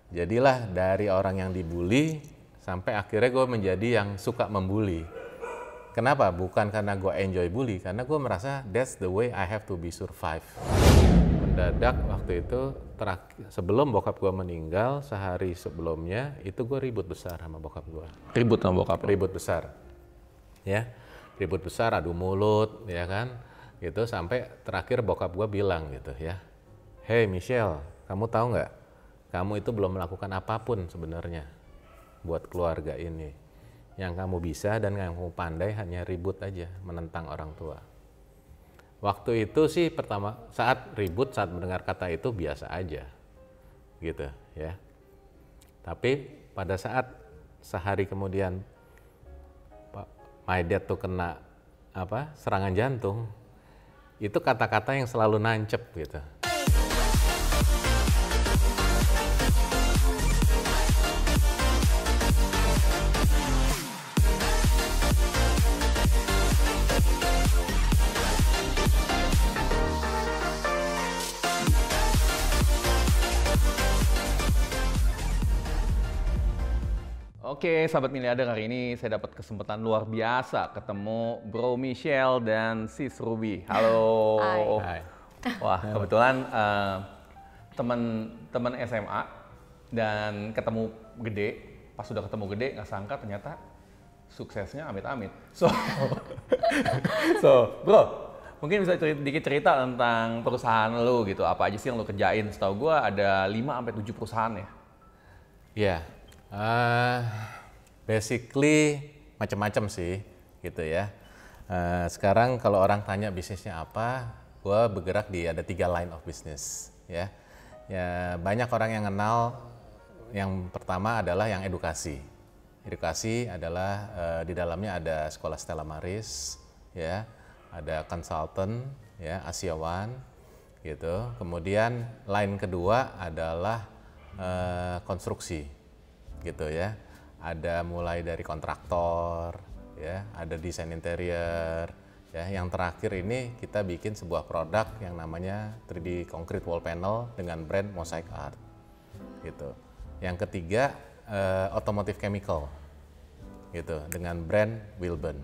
Jadilah dari orang yang dibully sampai akhirnya gue menjadi yang suka membuli. Kenapa? Bukan karena gue enjoy bully, karena gue merasa that's the way I have to be survive. Mendadak waktu itu, sebelum bokap gue meninggal, sehari sebelumnya, itu gue ribut besar sama bokap gue. Ribut sama bokap? Ribut besar. Ya, ribut besar, adu mulut, ya kan. Gitu, sampai terakhir bokap gue bilang gitu ya, "Hey Michelle, kamu tahu nggak? Kamu itu belum melakukan apapun sebenarnya buat keluarga ini. Yang kamu bisa dan yang kamu pandai hanya ribut aja, menentang orang tua." Waktu itu sih pertama saat ribut, saat mendengar kata itu biasa aja gitu ya. Tapi pada saat sehari kemudian my dad tuh kena serangan jantung, itu kata-kata yang selalu nancep gitu. Oke, sahabat miliarder, hari ini saya dapat kesempatan luar biasa ketemu Bro Michelle dan Sis Ruby. Halo. Hai. Wah, kebetulan teman SMA dan ketemu gede. Pas sudah ketemu gede, nggak sangka ternyata suksesnya amit-amit. So, Bro, mungkin bisa dikit cerita tentang perusahaan lu gitu. Apa aja sih yang lu kerjain? Setahu gua ada 5-7 perusahaan ya? Iya. Basically macam-macam sih gitu ya. Sekarang kalau orang tanya bisnisnya apa, gue bergerak di ada 3 line of business ya. Ya banyak orang yang kenal. Yang pertama adalah yang edukasi. Edukasi adalah di dalamnya ada sekolah Stella Maris ya, ada consultant ya, Asia One gitu. Kemudian line kedua adalah konstruksi gitu ya, ada mulai dari kontraktor ya, ada desain interior ya, yang terakhir ini kita bikin sebuah produk yang namanya 3D concrete wall panel dengan brand Mosaic Art gitu. Yang ketiga automotive chemical gitu dengan brand Wilburn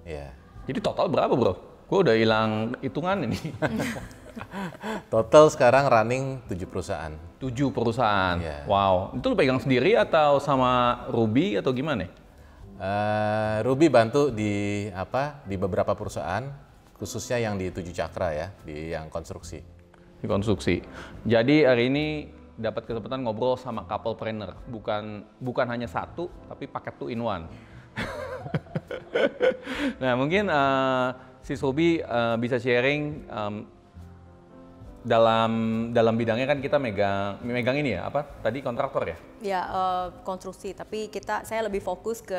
ya. Jadi total berapa, Bro? Gue udah hilang hitungan ini. Total sekarang running 7 perusahaan. 7 perusahaan. Yeah. Wow. Itu lu pegang sendiri atau sama Ruby atau gimana? Ruby bantu di beberapa perusahaan, khususnya yang di 7 Cakra ya, di yang konstruksi. Di konstruksi. Jadi hari ini dapat kesempatan ngobrol sama couplepreneur. Bukan hanya satu, tapi paket 2 in 1. Nah, mungkin Sis Ruby bisa sharing dalam bidangnya kan kita megang ini ya, apa tadi, kontraktor ya? Ya, konstruksi, tapi saya lebih fokus ke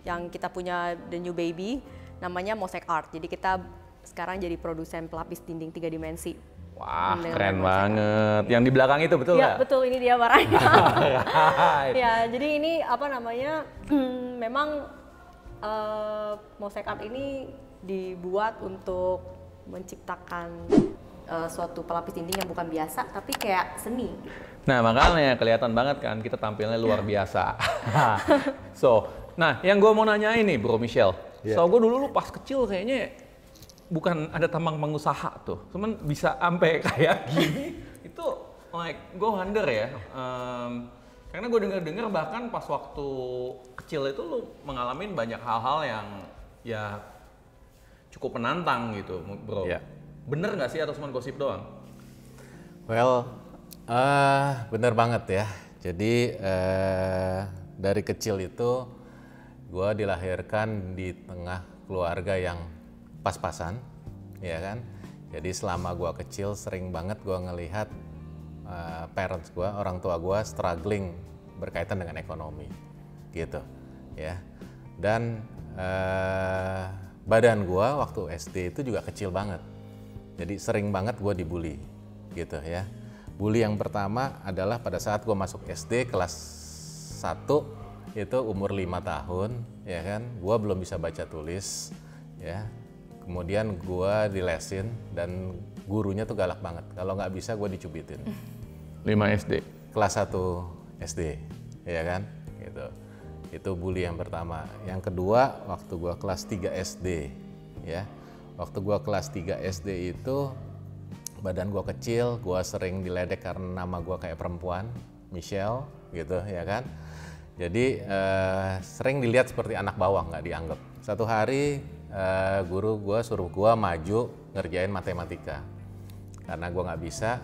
yang kita punya the new baby, namanya Mosaic Art. Jadi kita sekarang jadi produsen pelapis dinding 3 dimensi. Wah, keren banget. Yang di belakang itu betul nggak? Ya, betul, ini dia barangnya. Ya, jadi ini memang Mosaic Art ini dibuat untuk menciptakan suatu pelapis dinding yang bukan biasa, tapi kayak seni gitu. Nah, makanya kelihatan banget kan kita tampilnya luar biasa. Nah, yang gue mau nanya ini, Bro Michelle. Yeah. So, gue dulu pas kecil kayaknya bukan ada tambang pengusaha tuh, cuman bisa sampai kayak gini. Itu like gue wonder ya. Karena gue dengar bahkan pas waktu kecil itu lu mengalami banyak hal-hal yang ya cukup menantang gitu, Bro. Yeah. Bener nggak sih atau cuma gosip doang? Well, bener banget ya. Jadi dari kecil itu gue dilahirkan di tengah keluarga yang pas-pasan, ya kan. Jadi selama gue kecil sering banget gue ngelihat parents gue, orang tua gue struggling berkaitan dengan ekonomi, gitu, ya. Dan badan gue waktu SD itu juga kecil banget. Jadi sering banget gue dibully gitu ya. Bully yang pertama adalah pada saat gue masuk SD kelas 1 itu umur 5 tahun ya kan. Gue belum bisa baca tulis ya. Kemudian gue dilesin dan gurunya tuh galak banget. Kalau nggak bisa gue dicubitin. 5 SD? kelas 1 SD, ya kan? Gitu. Itu bully yang pertama. Yang kedua, waktu gua kelas 3 SD, ya. Waktu gua kelas 3 SD itu badan gua kecil, gua sering diledek karena nama gua kayak perempuan, Michelle, gitu, ya kan? Jadi sering dilihat seperti anak bawang, nggak dianggap. Satu hari guru gua suruh gua maju ngerjain matematika. Karena gua nggak bisa,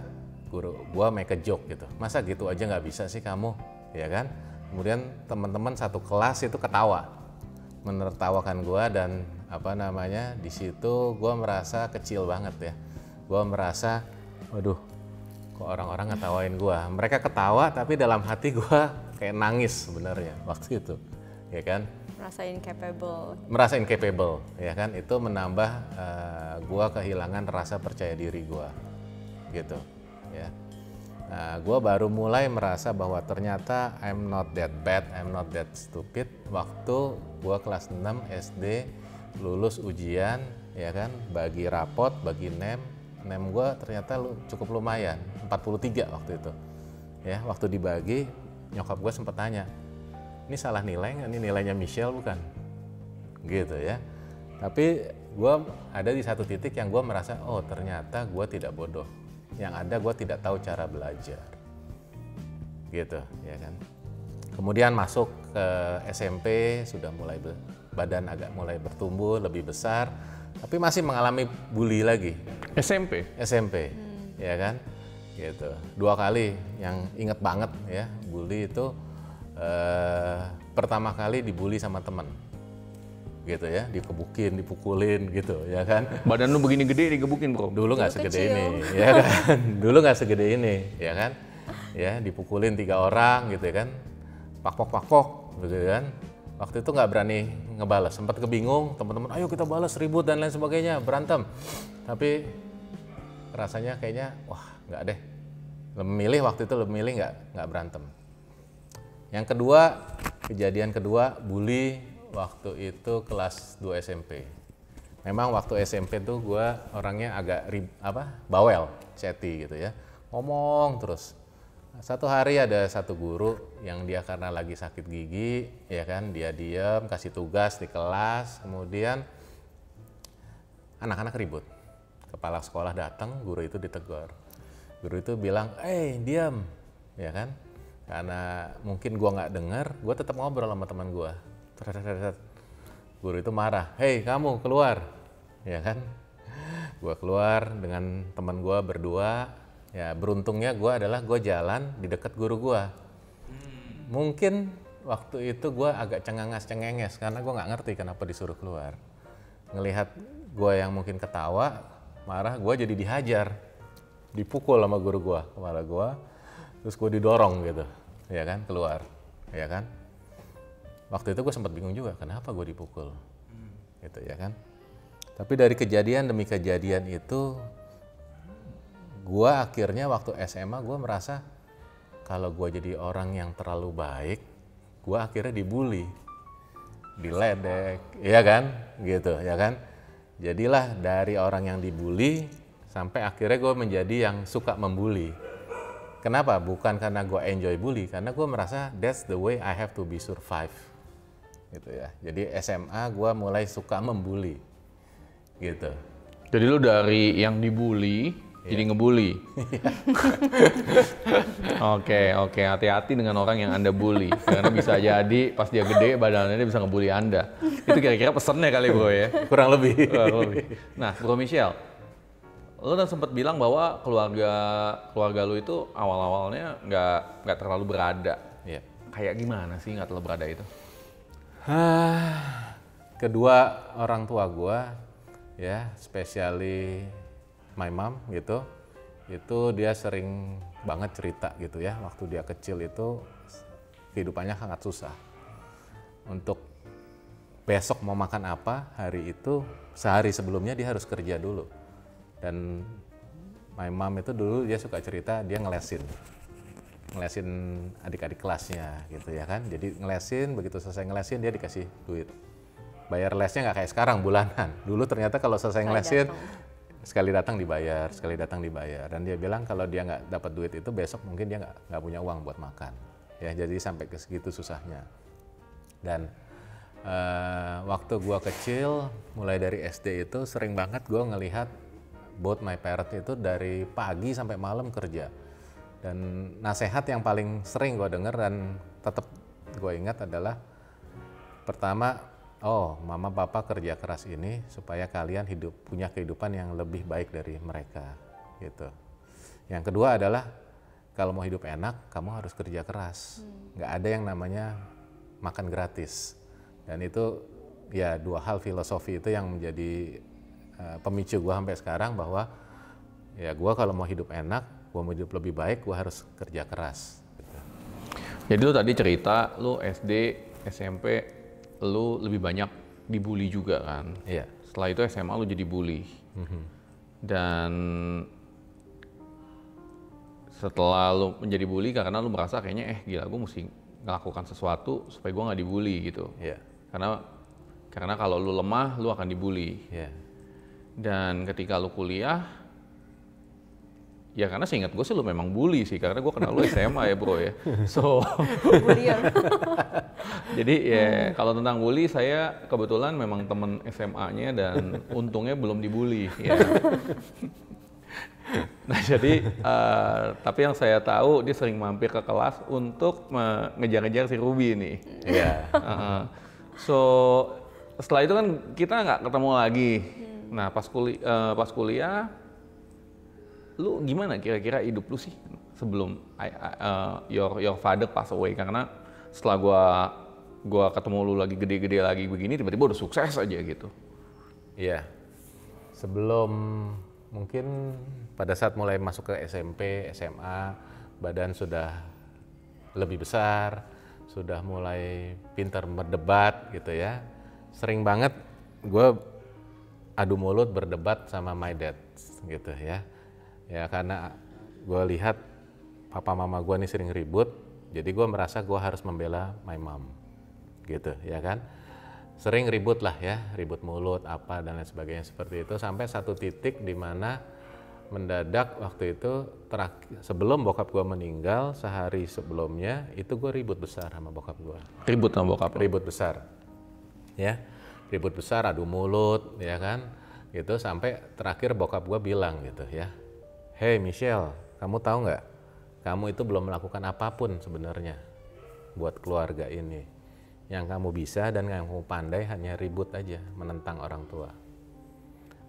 guru gua make a joke gitu. Masa gitu aja nggak bisa sih kamu, ya kan? Kemudian teman-teman satu kelas itu ketawa, menertawakan gua dan di situ gua merasa kecil banget ya. Gua merasa, waduh, kok orang-orang ngetawain gua. Mereka ketawa tapi dalam hati gua kayak nangis sebenarnya waktu itu, ya kan? Merasa incapable, ya kan? Itu menambah gua kehilangan rasa percaya diri gua, gitu, ya. Nah, gue baru mulai merasa bahwa ternyata I'm not that bad, I'm not that stupid waktu gue kelas 6 SD lulus ujian, ya kan, bagi rapot, bagi nem gue ternyata cukup lumayan, 43 waktu itu. Ya, waktu dibagi nyokap gue sempat tanya, ini salah nilai nggak, ini nilainya Michelle bukan? Gitu ya. Tapi gue ada di satu titik yang gue merasa, oh ternyata gue tidak bodoh. Yang ada gue tidak tahu cara belajar, gitu, ya kan. Kemudian masuk ke SMP, sudah mulai badan agak mulai bertumbuh, lebih besar, tapi masih mengalami bully lagi. SMP, ya kan, gitu. 2 kali yang inget banget ya, bully itu pertama kali dibully sama teman. Gitu ya, dikebukin, dipukulin gitu, ya kan. Badan lu begini gede digebukin, bro? Dulu nggak segede ini, ya kan. Dulu nggak segede ini, ya kan. Ya, dipukulin 3 orang gitu kan. Pakpok, gitu kan. Waktu itu nggak berani ngebalas, sempat kebingung, teman-teman, ayo kita balas, ribut dan lain sebagainya, berantem. Tapi rasanya kayaknya, wah nggak deh. Waktu itu lebih milih nggak berantem. Yang kedua, kejadian kedua, bully. Waktu itu kelas 2 SMP. Memang waktu SMP tuh gue orangnya agak bawel, chatty gitu ya. Ngomong terus. Satu hari ada satu guru yang dia karena lagi sakit gigi, ya kan, dia diam, kasih tugas di kelas, kemudian anak-anak ribut. Kepala sekolah datang, guru itu ditegur. Guru itu bilang, diam, ya kan. Karena mungkin gue nggak dengar, gue tetap ngobrol sama teman gue. Guru itu marah, hei kamu keluar, ya kan? Gue keluar dengan teman gue berdua, ya beruntungnya gue jalan di dekat guru gue. Mungkin waktu itu gue agak cengenges karena gue nggak ngerti kenapa disuruh keluar. Ngelihat gue yang mungkin ketawa, marah, gue jadi dihajar, dipukul sama guru gue, kepala gue, terus gue didorong gitu, ya kan, keluar, ya kan? Waktu itu gue sempat bingung juga, kenapa gue dipukul, gitu ya kan. Tapi dari kejadian demi kejadian itu, gue akhirnya waktu SMA gue merasa kalau gue jadi orang yang terlalu baik, gue akhirnya dibully, diledek, ya kan, gitu ya kan. Jadilah dari orang yang dibully sampai akhirnya gue menjadi yang suka membuli. Kenapa? Bukan karena gue enjoy bully, karena gue merasa that's the way I have to be survive. Gitu ya. Jadi SMA gue mulai suka membuli, gitu. Jadi lu dari yang dibully jadi ngebully. Oke, hati-hati dengan orang yang Anda bully, karena bisa jadi pas dia gede badannya dia bisa ngebully Anda. Itu kira-kira pesannya kali bro ya. Kurang lebih. Nah, Bro Michelle, lu udah sempat bilang bahwa keluarga lu itu awal-awalnya nggak terlalu berada. Iya. Kayak gimana sih nggak terlalu berada itu? Kedua orang tua gua, ya, especially my mom gitu, itu dia sering banget cerita gitu ya, waktu dia kecil itu kehidupannya sangat susah. Untuk besok mau makan apa, hari itu sehari sebelumnya dia harus kerja dulu. Dan my mom itu dulu dia suka cerita, dia ngelesin adik-adik kelasnya gitu ya kan. Jadi ngelesin, begitu selesai ngelesin dia dikasih duit. Bayar lesnya nggak kayak sekarang bulanan. Dulu ternyata kalau selesai ngelesin sekali datang dibayar, dan dia bilang kalau dia nggak dapat duit itu besok mungkin dia nggak punya uang buat makan, ya jadi sampai ke segitu susahnya. Dan waktu gua kecil, mulai dari SD itu sering banget gua ngelihat both my parents itu dari pagi sampai malam kerja. Dan nasihat yang paling sering gua denger dan tetap gua ingat adalah pertama, mama papa kerja keras ini supaya kalian punya kehidupan yang lebih baik dari mereka gitu. Yang kedua adalah kalau mau hidup enak kamu harus kerja keras. Nggak ada yang namanya makan gratis. Dan itu ya dua hal filosofi itu yang menjadi pemicu gue sampai sekarang bahwa ya gue kalau mau hidup enak, gue mau hidup lebih baik, gue harus kerja keras. Gitu. Jadi lu tadi cerita lu SD, SMP, lu lebih banyak dibully juga kan? Iya. Setelah itu SMA lu jadi bully. Dan setelah lu menjadi bully karena lu merasa kayaknya gila gue mesti melakukan sesuatu supaya gue nggak dibully gitu. Iya. Karena kalau lu lemah, lu akan dibully. Yeah. Dan ketika lu kuliah, ya karena seingat gue sih lu memang bully sih, karena gue kenal lu SMA ya bro ya. So, jadi ya kalau tentang bully, saya kebetulan memang temen SMA-nya dan untungnya belum dibully. Ya. Nah jadi, tapi yang saya tahu dia sering mampir ke kelas untuk ngejar-ngejar si Ruby nih. Iya. So setelah itu kan kita nggak ketemu lagi. Nah pas kuliah, lu gimana kira-kira hidup lu sih sebelum your father pass away? Karena setelah gua ketemu lu lagi gede-gede lagi begini, tiba-tiba udah sukses aja gitu. Iya. Sebelum mungkin pada saat mulai masuk ke SMP, SMA, badan sudah lebih besar, sudah mulai pintar berdebat gitu ya. Sering banget gue adu mulut berdebat sama my dad gitu ya. Ya karena gue lihat papa mama gue nih sering ribut, jadi gue merasa gue harus membela my mom gitu ya kan. Sering ribut lah ya, ribut mulut apa dan lain sebagainya seperti itu, sampai satu titik di mana mendadak waktu itu sebelum bokap gue meninggal, sehari sebelumnya itu gue ribut besar sama bokap gue. Ribut sama bokap? Ribut besar, ya, ribut besar, adu mulut, ya kan, gitu sampai terakhir bokap gue bilang gitu ya, hey Michelle, kamu tahu nggak, kamu itu belum melakukan apapun sebenarnya buat keluarga ini. Yang kamu bisa dan yang kamu pandai hanya ribut aja, menentang orang tua.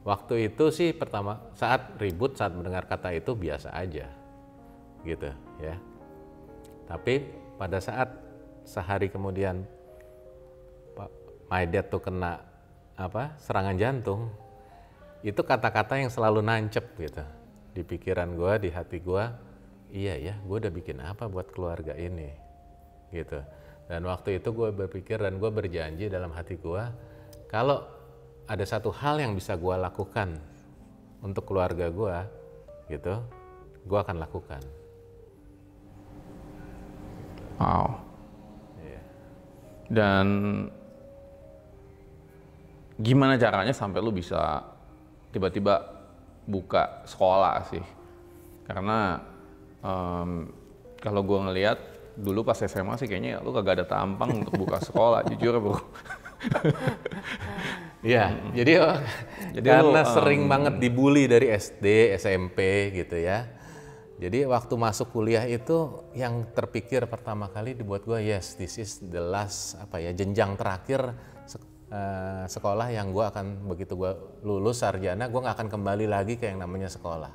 Waktu itu sih pertama saat ribut, saat mendengar kata itu biasa aja gitu ya. Tapi pada saat sehari kemudian my dad tuh kena serangan jantung, itu kata-kata yang selalu nancep gitu di pikiran gue, di hati gue. Iya ya, gue udah bikin apa buat keluarga ini gitu. Dan waktu itu gue berpikir dan gue berjanji dalam hati gue, kalau ada satu hal yang bisa gue lakukan untuk keluarga gue, gitu, gue akan lakukan. Wow. Yeah. Dan gimana caranya sampai lu bisa tiba-tiba buka sekolah sih? Karena kalau gue ngelihat dulu pas SMA sih kayaknya lu kagak ada tampang untuk buka sekolah, jujur bro. Iya, jadi karena sering banget dibully dari SD, SMP gitu ya. Jadi waktu masuk kuliah itu yang terpikir pertama kali dibuat gue, yes, this is the last jenjang terakhir sekolah yang gue akan, begitu gue lulus sarjana, gue nggak akan kembali lagi ke yang namanya sekolah,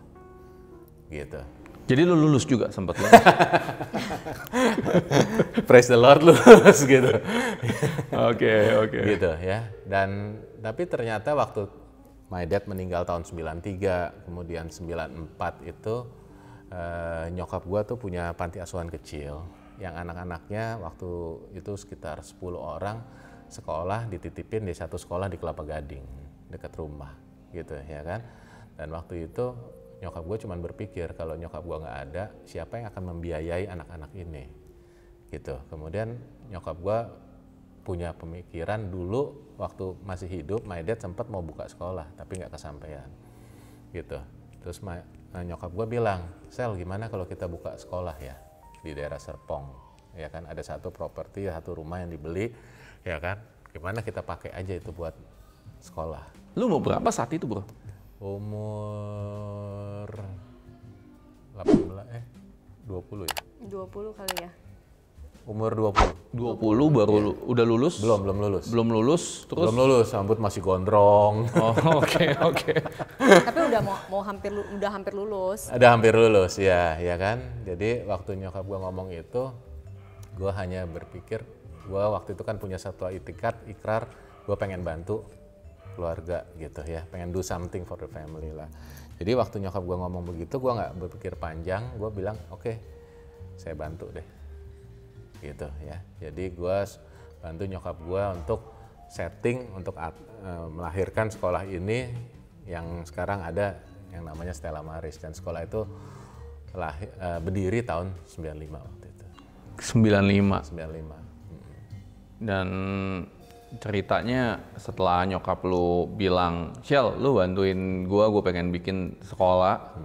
gitu. Jadi lu lulus juga sempat lulus? Praise the Lord, lulus gitu. Oke. Gitu ya. Dan tapi ternyata waktu my dad meninggal tahun 93, kemudian 94 itu nyokap gua tuh punya panti asuhan kecil yang anak-anaknya waktu itu sekitar 10 orang sekolah dititipin di satu sekolah di Kelapa Gading dekat rumah gitu ya kan. Dan waktu itu nyokap gue cuma berpikir kalau nyokap gue nggak ada, siapa yang akan membiayai anak-anak ini gitu. Kemudian nyokap gue punya pemikiran dulu waktu masih hidup, my dad sempat mau buka sekolah tapi nggak kesampaian. gitu. Terus nyokap gue bilang, Sel gimana kalau kita buka sekolah ya di daerah Serpong, ya kan ada satu properti, satu rumah yang dibeli, ya kan, gimana kita pakai aja itu buat sekolah. Lu mau berapa saat itu bro? Umur 20 ya? 20 kali ya? Umur 20. 20 baru udah lulus? Belum lulus. Belum lulus, terus? Belum lulus, rambut masih gondrong. Oh, oke. Tapi udah udah hampir lulus. Ada hampir lulus, ya kan. Jadi waktu nyokap gue ngomong itu, gue hanya berpikir, gue waktu itu kan punya satu ikrar, gue pengen bantu keluarga gitu ya, pengen do something for the family lah. Jadi waktu nyokap gue ngomong begitu, gue nggak berpikir panjang, gue bilang oke, saya bantu deh, gitu ya. Jadi gue bantu nyokap gue untuk setting untuk melahirkan sekolah ini yang sekarang ada yang namanya Stella Maris, dan sekolah itu berdiri tahun 95 waktu itu. 95. Dan ceritanya setelah nyokap lu bilang, Shell, lu bantuin gue pengen bikin sekolah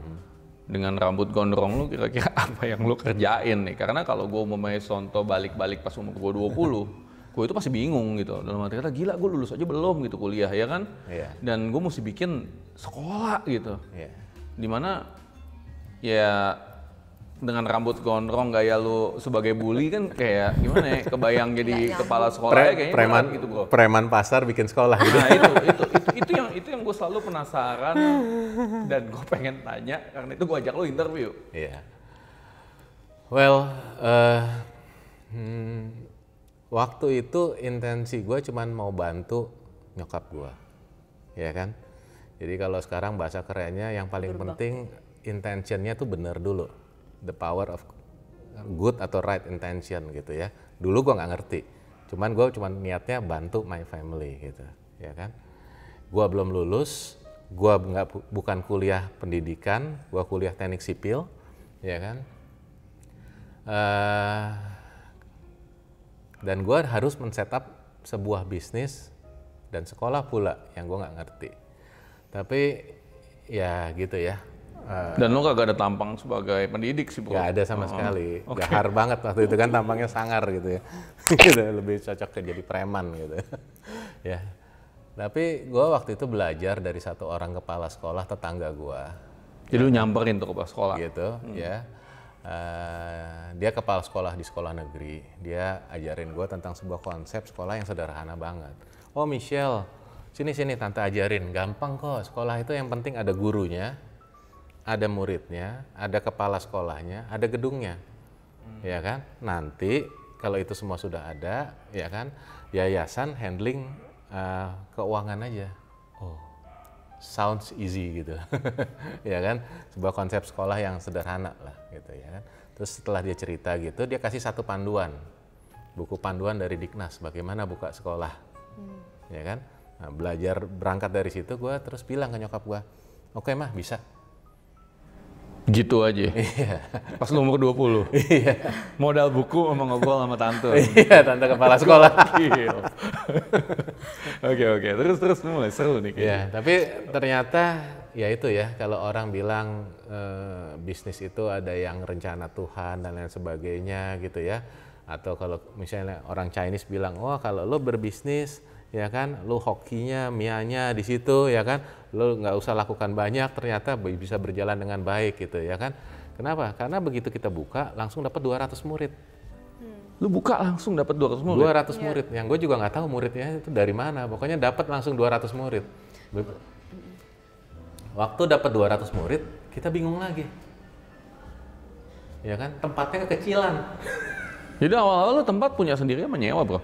dengan rambut gondrong lu, kira-kira apa yang lu kerjain nih? Karena kalau gue mau contoh balik-balik pas umur gue 20, gue itu pasti bingung gitu. Dalam arti kata, gila gue lulus aja belum gitu kuliah, ya kan? Yeah. Dan gue mesti bikin sekolah gitu. Yeah. Dimana ya dengan rambut gondrong gaya lu sebagai bully kan kayak gimana ya, kebayang jadi kepala sekolah kayaknya preman gitu bro. Preman pasar bikin sekolah gitu. Nah itu yang gue selalu penasaran dan gue pengen tanya, karena itu gue ajak lu interview. Iya. Well, waktu itu intensi gue cuman mau bantu nyokap gue, ya kan. Jadi kalau sekarang bahasa kerennya yang paling penting intentionnya tuh bener dulu. The power of good atau right intention gitu ya. Dulu gue nggak ngerti, gue niatnya bantu my family gitu, ya kan. Gue belum lulus, gue bukan kuliah pendidikan, gue kuliah teknik sipil, ya kan. Dan gue harus men-setup sebuah bisnis dan sekolah pula yang gue nggak ngerti. Tapi ya gitu ya. Dan lo kagak ada tampang sebagai pendidik sih bro? Gak ada sama sekali, gahar banget waktu itu kan, tampangnya sangar gitu ya. Lebih cocok ke jadi preman gitu ya. Tapi gue waktu itu belajar dari satu orang kepala sekolah tetangga gue. Jadi lu nyamperin tuh kepala sekolah? Gitu ya. Dia kepala sekolah di sekolah negeri, dia ajarin gue tentang sebuah konsep sekolah yang sederhana banget. Oh Michelle, sini tante ajarin, gampang kok sekolah itu, yang penting ada gurunya, ada muridnya, ada kepala sekolahnya, ada gedungnya, ya kan. Nanti kalau itu semua sudah ada, ya kan, yayasan handling keuangan aja. Oh, sounds easy gitu, ya kan. Sebuah konsep sekolah yang sederhana lah, gitu ya kan. Terus setelah dia cerita gitu, dia kasih satu panduan, buku panduan dari Diknas, bagaimana buka sekolah, ya kan. Nah, berangkat dari situ, gue terus bilang ke nyokap gue, oke mah bisa. Gitu aja? Iya. Pas lu umur 20? Iya. Modal buku sama ngobrol sama tante? Iya, tante kepala sekolah. Oke. Terus mulai seru nih kayaknya. Iya, tapi ternyata ya itu ya, kalau orang bilang bisnis itu ada yang rencana Tuhan dan lain sebagainya gitu ya. Atau kalau misalnya orang Chinese bilang, wah kalau lo berbisnis, ya kan, lu hokinya, mianya di situ, ya kan, lu nggak usah lakukan banyak, ternyata bisa berjalan dengan baik gitu, ya kan. Kenapa? Karena begitu kita buka, langsung dapat 200 murid. Lu buka langsung dapat 200 murid? 200 murid, yang gue juga nggak tahu muridnya itu dari mana, pokoknya dapat langsung 200 murid. Waktu dapat 200 murid, kita bingung lagi. Ya kan, tempatnya kekecilan. Jadi awal-awal lu tempat punya sendiri sama nyewa bro?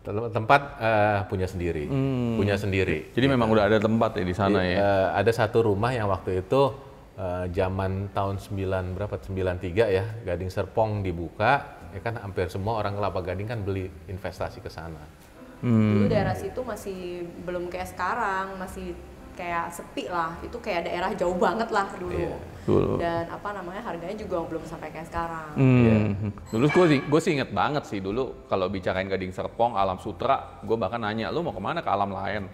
Tempat punya sendiri. Jadi gitu. Memang udah ada tempat ya di sana ya? Ada satu rumah yang waktu itu zaman tahun 93 ya, Gading Serpong dibuka, ya kan hampir semua orang Kelapa Gading kan beli investasi ke sana. Dulu daerah situ masih belum kayak sekarang, masih kayak sepi lah, itu kayak daerah jauh banget lah dulu. Iya. Dan harganya juga belum sampai kayak sekarang. Dulu gue sih inget banget sih dulu kalau bicarain Gading Serpong, Alam Sutra, gue bahkan nanya, lu mau kemana ke alam lain?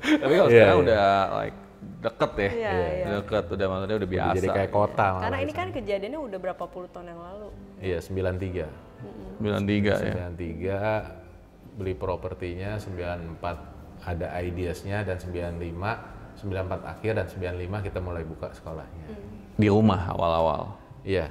Tapi kalau sekarang udah like deket ya. Iya. Deket udah maksudnya udah biasa. Jadi kayak kota. Karena malah ini di kan sana. kejadiannya udah berapa puluh tahun yang lalu. Iya 93. 93 ya. 93 beli propertinya, 94 ada ideasnya dan 94 akhir dan 95 kita mulai buka sekolahnya. Di rumah awal-awal. Iya,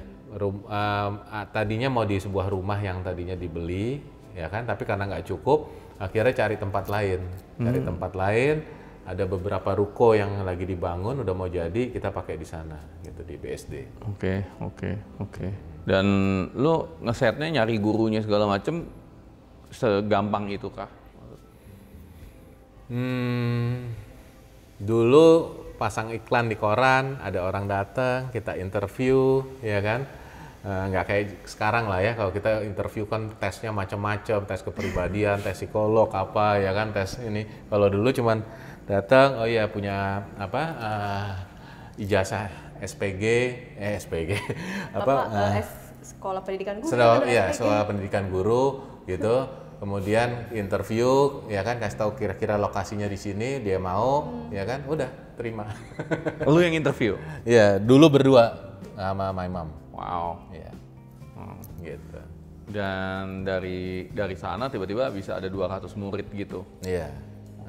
tadinya mau di sebuah rumah yang tadinya dibeli, ya kan? Tapi karena nggak cukup, akhirnya cari tempat lain. Cari tempat lain, ada beberapa ruko yang lagi dibangun, udah mau jadi, kita pakai di sana, gitu di BSD. Oke. Dan lo ngesetnya nyari gurunya segala macem segampang itu kah? Dulu pasang iklan di koran, ada orang datang, kita interview, ya kan? Nggak kayak sekarang lah ya, kalau kita interview kan tesnya macam-macam, tes kepribadian, tes psikolog apa, ya kan, tes ini. Kalau dulu cuman datang, oh iya punya apa, ijazah SPG, Sekolah pendidikan guru. sekolah pendidikan guru, gitu. Kemudian interview, ya kan, kasih tahu kira-kira lokasinya di sini, dia mau, ya kan, udah terima. Lu yang interview? Iya, dulu berdua sama my mom. Wow. Iya, gitu. Dan dari sana tiba-tiba bisa ada 200 murid gitu. Iya.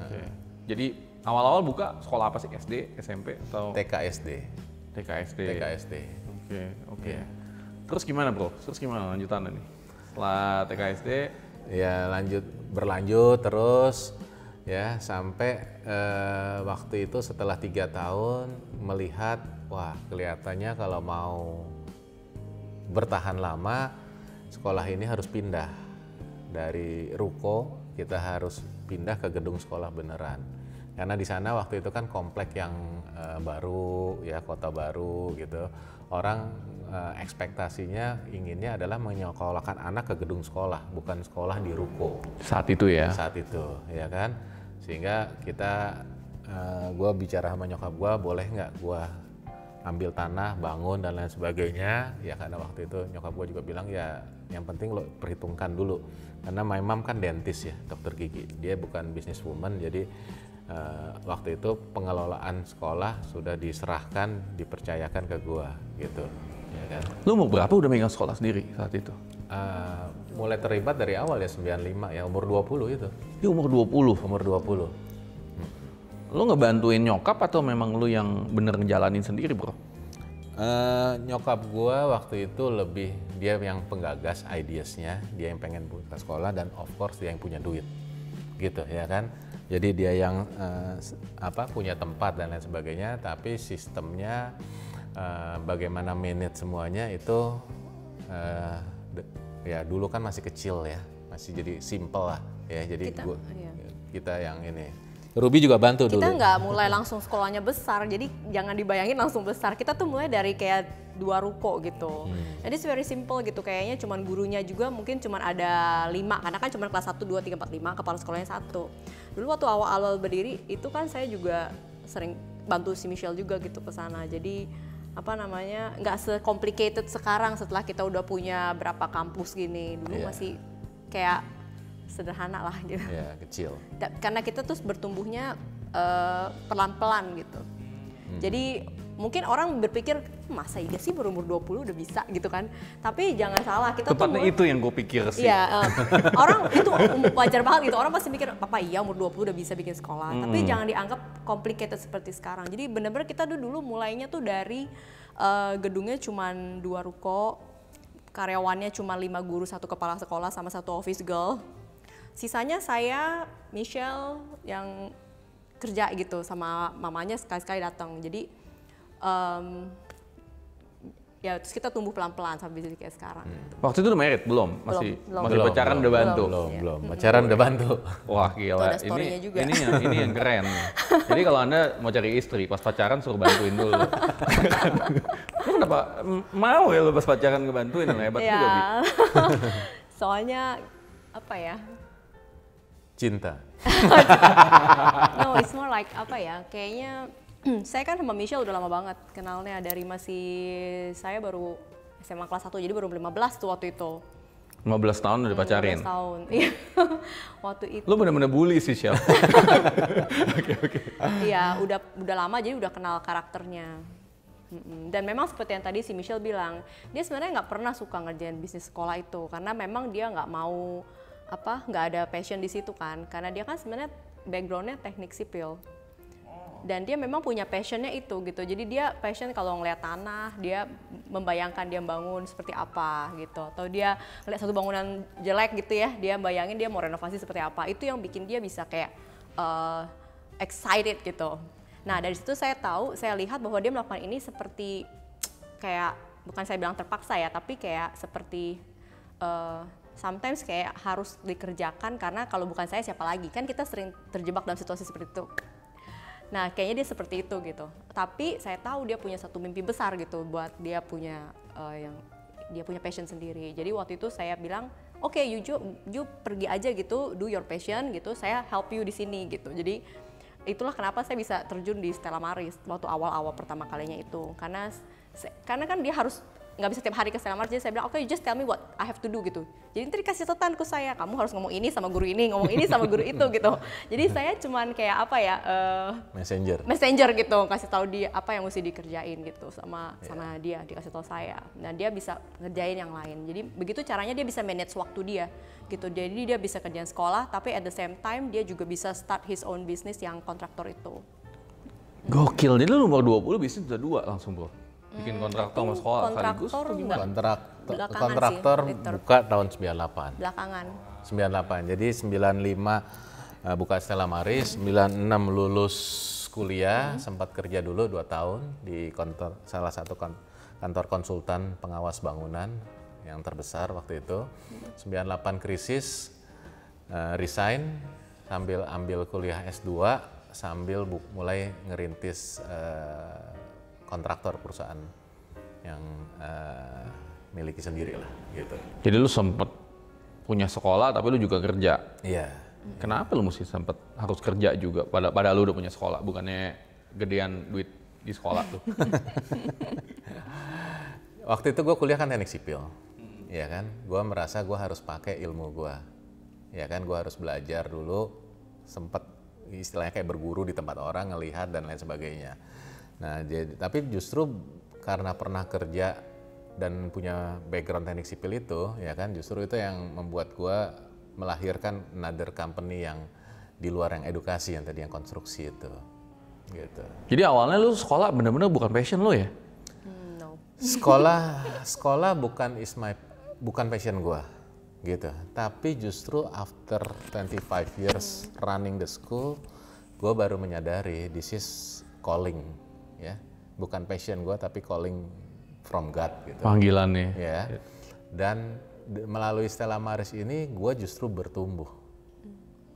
Oke. Jadi awal-awal buka sekolah apa sih? SD, SMP atau TKSD. TKSD. Oke. Terus gimana bro? Terus gimana lanjutannya nih? Setelah TKSD? Ya berlanjut terus ya sampai waktu itu setelah 3 tahun melihat wah kelihatannya kalau mau bertahan lama sekolah ini harus pindah dari ruko, kita harus pindah ke gedung sekolah beneran karena di sana waktu itu kan komplek yang baru ya, kota baru gitu, orang ekspektasinya inginnya adalah menyekolahkan anak ke gedung sekolah, bukan sekolah di ruko. Saat itu ya? Saat itu, ya kan. Sehingga kita, gue bicara sama nyokap gue, boleh nggak gue ambil tanah, bangun dan lain sebagainya. Ya karena waktu itu nyokap gue juga bilang ya yang penting lo perhitungkan dulu. Karena my mom kan dentis ya, dokter gigi. Dia bukan businesswoman, jadi waktu itu pengelolaan sekolah sudah diserahkan, dipercayakan ke gue gitu. Ya kan? Lu umur berapa udah megang sekolah sendiri saat itu? Mulai terlibat dari awal ya 95 ya, umur 20 itu. Di umur 20? Umur 20. Lu ngebantuin nyokap atau memang lu yang bener ngejalanin sendiri bro? Nyokap gua waktu itu lebih, dia yang penggagas ideasnya, dia yang pengen buka sekolah dan of course dia yang punya duit. Gitu ya kan. Jadi dia yang punya tempat dan lain sebagainya, tapi sistemnya bagaimana manage semuanya itu ya dulu kan masih kecil ya, masih jadi simple lah ya, jadi kita yang ini. Ruby juga bantu dulu. Kita nggak mulai langsung sekolahnya besar, jadi jangan dibayangin langsung besar. Kita tuh mulai dari kayak 2 ruko gitu. Jadi very simple gitu, kayaknya cuman gurunya juga mungkin cuman ada 5, karena kan cuman kelas 1, 2, 3, 4, 5, kepala sekolahnya 1. Dulu waktu awal-awal berdiri itu kan saya juga sering bantu si Michelle juga gitu ke sana. Jadi nggak se-complicated sekarang setelah kita udah punya berapa kampus gini. Dulu masih kayak sederhana lah gitu. Ya, kecil. Karena kita tuh bertumbuhnya pelan-pelan gitu. Jadi mungkin orang berpikir masa iya sih berumur 20 udah bisa gitu kan. Tapi jangan salah, kita tepatnya tuh itu yang gue pikir sih. Iya, orang itu wajar banget gitu. Orang pasti mikir, papa iya umur 20 udah bisa bikin sekolah. Tapi jangan dianggap complicated seperti sekarang. Jadi bener-bener kita dulu mulainya tuh dari gedungnya cuman 2 ruko, karyawannya cuma 5 guru, 1 kepala sekolah sama 1 office girl. Sisanya saya, Michelle yang kerja gitu sama mamanya sekali-sekali datang. Jadi ya terus kita tumbuh pelan-pelan sampai jadi kayak sekarang. Waktu itu udah married belum? Masih pacaran udah bantu. Belum. Pacaran udah bantu. Wah gila, ini yang keren. Jadi kalau Anda mau cari istri pas pacaran suruh bantuin dulu. Lu kenapa mau ya lu pas pacaran ngebantuin? Hebat juga Bi. Soalnya apa ya? Cinta. No, it's more like apa ya? Kayaknya saya kan sama Michelle udah lama banget kenalnya, dari masih saya baru SMA kelas 1, jadi baru 15 tuh waktu itu. 15 tahun udah dipacarin. 15 tahun. Iya. Waktu itu. Lu bener-bener bully sih, Shell. Oke. Iya, udah lama jadi udah kenal karakternya. Dan memang seperti yang tadi si Michelle bilang, dia sebenarnya nggak pernah suka ngerjain bisnis sekolah itu karena memang dia nggak mau nggak ada passion di situ kan, karena dia kan sebenarnya backgroundnya teknik sipil. Dan dia memang punya passionnya itu gitu, jadi dia passion kalau ngeliat tanah, dia membayangkan dia bangun seperti apa gitu, atau dia ngeliat satu bangunan jelek gitu ya, dia bayangin dia mau renovasi seperti apa, itu yang bikin dia bisa kayak excited gitu. Nah dari situ saya lihat bahwa dia melakukan ini seperti kayak, bukan saya bilang terpaksa ya, tapi kayak seperti sometimes kayak harus dikerjakan karena kalau bukan saya siapa lagi, kan kita sering terjebak dalam situasi seperti itu. Nah kayaknya dia seperti itu gitu, tapi saya tahu dia punya satu mimpi besar gitu buat dia punya dia punya passion sendiri. Jadi waktu itu saya bilang, oke, you pergi aja gitu, do your passion gitu, saya help you di sini gitu. Jadi itulah kenapa saya bisa terjun di Stella Maris waktu awal-awal pertama kalinya itu, karena kan dia harus nggak bisa tiap hari ke Stella Maris, jadi saya bilang oke, just tell me what I have to do gitu. Jadi nanti dikasih catatan ke saya, kamu harus ngomong ini sama guru ini, ngomong ini sama guru itu gitu. Jadi saya cuman kayak messenger gitu, kasih tahu dia apa yang mesti dikerjain gitu sama dia, dikasih tahu saya. Nah dia bisa ngerjain yang lain. Jadi begitu caranya dia bisa manage waktu dia gitu. Jadi dia bisa kerjaan sekolah, tapi at the same time dia juga bisa start his own business yang kontraktor itu. Gokil, jadi lu umur 20 bisnis udah 2 langsung bro? Bikin kontraktor sama sekolah sekaligus atau gimana? Kontraktor buka tahun 98. Belakangan. 98, jadi 95 buka Stella Maris, 96 lulus kuliah, sempat kerja dulu 2 tahun di salah satu kantor konsultan pengawas bangunan yang terbesar waktu itu. 98 krisis, resign, sambil ambil kuliah S2, sambil mulai ngerintis kontraktor perusahaan yang miliki sendiri lah gitu. Jadi lu sempet punya sekolah tapi lu juga kerja. Iya. Kenapa lu mesti sempet harus kerja juga pada lu udah punya sekolah, bukannya gedean duit di sekolah tuh? Waktu itu gue kuliah kan teknik sipil, ya kan. Gue merasa gue harus pakai ilmu gue, ya kan. Gue harus belajar dulu, sempet istilahnya kayak berguru di tempat orang, ngelihat dan lain sebagainya. Nah, tapi justru karena pernah kerja dan punya background teknik sipil itu, ya kan, justru itu yang membuat gue melahirkan another company yang di luar yang edukasi, yang tadi yang konstruksi itu, gitu. Jadi awalnya lu sekolah bener-bener bukan passion lu ya? No. Sekolah bukan passion gue, gitu. Tapi justru after 25 years running the school, gue baru menyadari this is calling. Ya, bukan passion gue tapi calling from God gitu. Panggilannya. Ya. Dan melalui Stella Maris ini gue justru bertumbuh.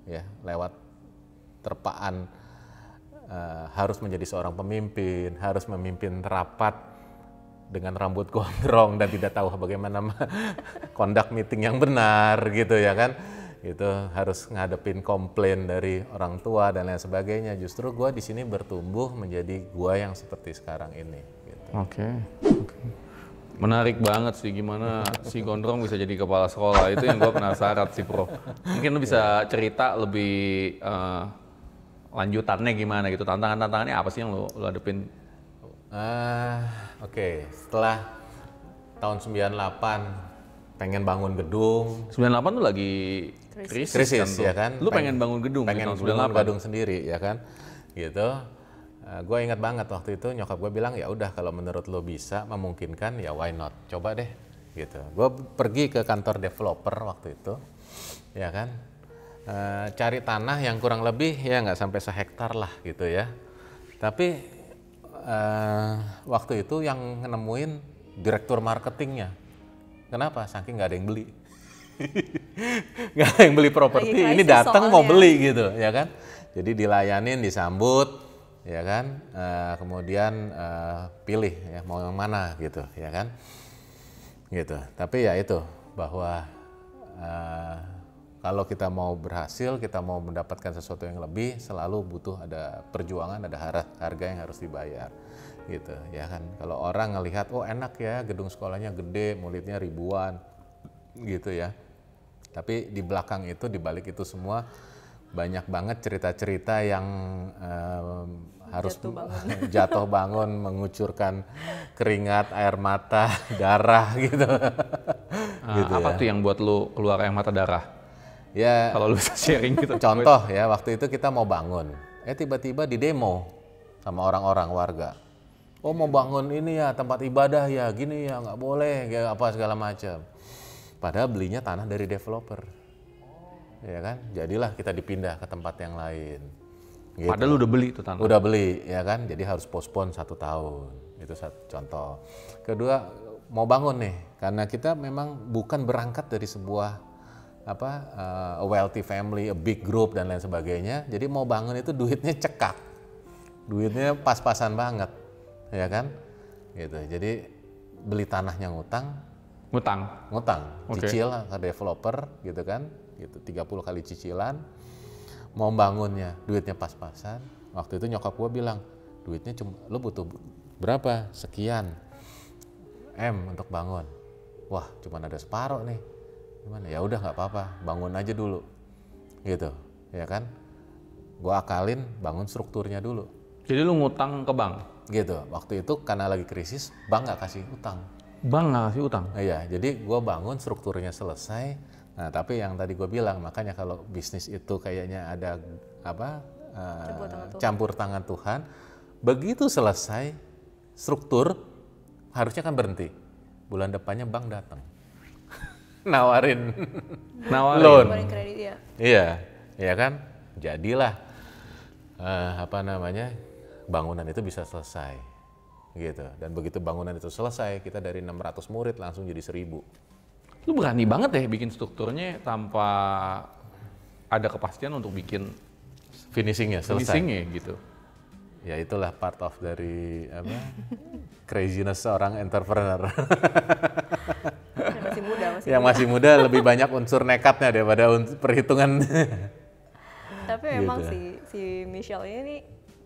Ya, lewat terpaan harus menjadi seorang pemimpin, harus memimpin rapat dengan rambut gondrong dan tidak tahu bagaimana conduct meeting yang benar gitu ya kan. Gitu, harus ngadepin komplain dari orang tua dan lain sebagainya. Justru gue di sini bertumbuh menjadi gue yang seperti sekarang ini. Gitu. Oke. Menarik banget sih gimana si Gondrong bisa jadi kepala sekolah, itu yang gue penasaran sih bro. Mungkin lu bisa cerita lebih lanjutannya gimana gitu, tantangannya apa sih yang lu hadepin? Oke. Setelah tahun 98 pengen bangun gedung. 98 tuh lagi krisis kan, ya kan. Lu pengen bangun gedung, pengen bangun gedung sendiri ya kan, gitu. Gue ingat banget waktu itu nyokap gue bilang ya udah kalau menurut lo bisa memungkinkan ya why not, coba deh, gitu. Gue pergi ke kantor developer waktu itu, ya kan, cari tanah yang kurang lebih ya nggak sampai sehektar lah gitu ya. Tapi waktu itu yang nemuin direktur marketingnya. Kenapa? Saking nggak ada yang beli. Nggak ada yang beli properti, ini datang mau beli gitu, ya kan. Jadi dilayanin, disambut, ya kan. Kemudian pilih ya mau yang mana gitu, ya kan. Gitu. Tapi ya itu bahwa kalau kita mau berhasil, kita mau mendapatkan sesuatu yang lebih, selalu butuh ada perjuangan, ada harga yang harus dibayar. Gitu ya kan. Kalau orang ngelihat oh enak ya gedung sekolahnya gede, muridnya ribuan, gitu ya. Tapi di belakang itu, di balik itu semua banyak banget cerita-cerita yang harus jatuh bangun, mengucurkan keringat, air mata, darah gitu. Gitu apa tuh yang buat lu keluar air mata darah? Ya, kalau lu bisa sharing gitu. Contoh ya, waktu itu kita mau bangun, tiba-tiba di demo sama orang-orang warga. Oh mau bangun ini ya tempat ibadah ya, gini ya nggak boleh, ya apa segala macam. Padahal belinya tanah dari developer, ya kan? Jadilah kita dipindah ke tempat yang lain. Gitu. Padahal lu udah beli tuh tanah. Udah beli, ya kan? Jadi harus postpone 1 tahun. Itu satu contoh. Kedua, mau bangun nih, karena kita memang bukan berangkat dari sebuah a wealthy family, a big group dan lain sebagainya. Jadi mau bangun itu duitnya cekak, duitnya pas-pasan banget, ya kan? Gitu. Jadi beli tanahnya ngutang, Okay. cicil ke developer gitu kan, gitu 30 kali cicilan, mau bangunnya duitnya pas-pasan. Waktu itu nyokap gua bilang, duitnya cuma lo butuh berapa? Sekian M untuk bangun. Wah, cuma ada separuh nih. Gimana? Ya udah nggak apa-apa, bangun aja dulu, gitu, ya kan? Gua akalin bangun strukturnya dulu. Jadi lu ngutang ke bank? Gitu. Waktu itu karena lagi krisis, bank nggak kasih utang. Bank nggak kasih utang? Iya, jadi gue bangun strukturnya selesai. Nah, tapi yang tadi gue bilang, makanya kalau bisnis itu kayaknya ada campur tangan Tuhan. Begitu selesai struktur, harusnya kan berhenti. Bulan depannya bank datang, nawarin loan. Nawarin kredit ya. Iya, ya kan. Jadilah bangunan itu bisa selesai. Gitu. Dan begitu bangunan itu selesai, kita dari 600 murid langsung jadi 1000. Lu berani banget ya bikin strukturnya tanpa ada kepastian untuk bikin finishingnya selesai. Gitu. Ya itulah part of dari craziness seorang entrepreneur. Yang masih muda lebih banyak unsur nekatnya daripada perhitungan. Tapi memang si Michelle ini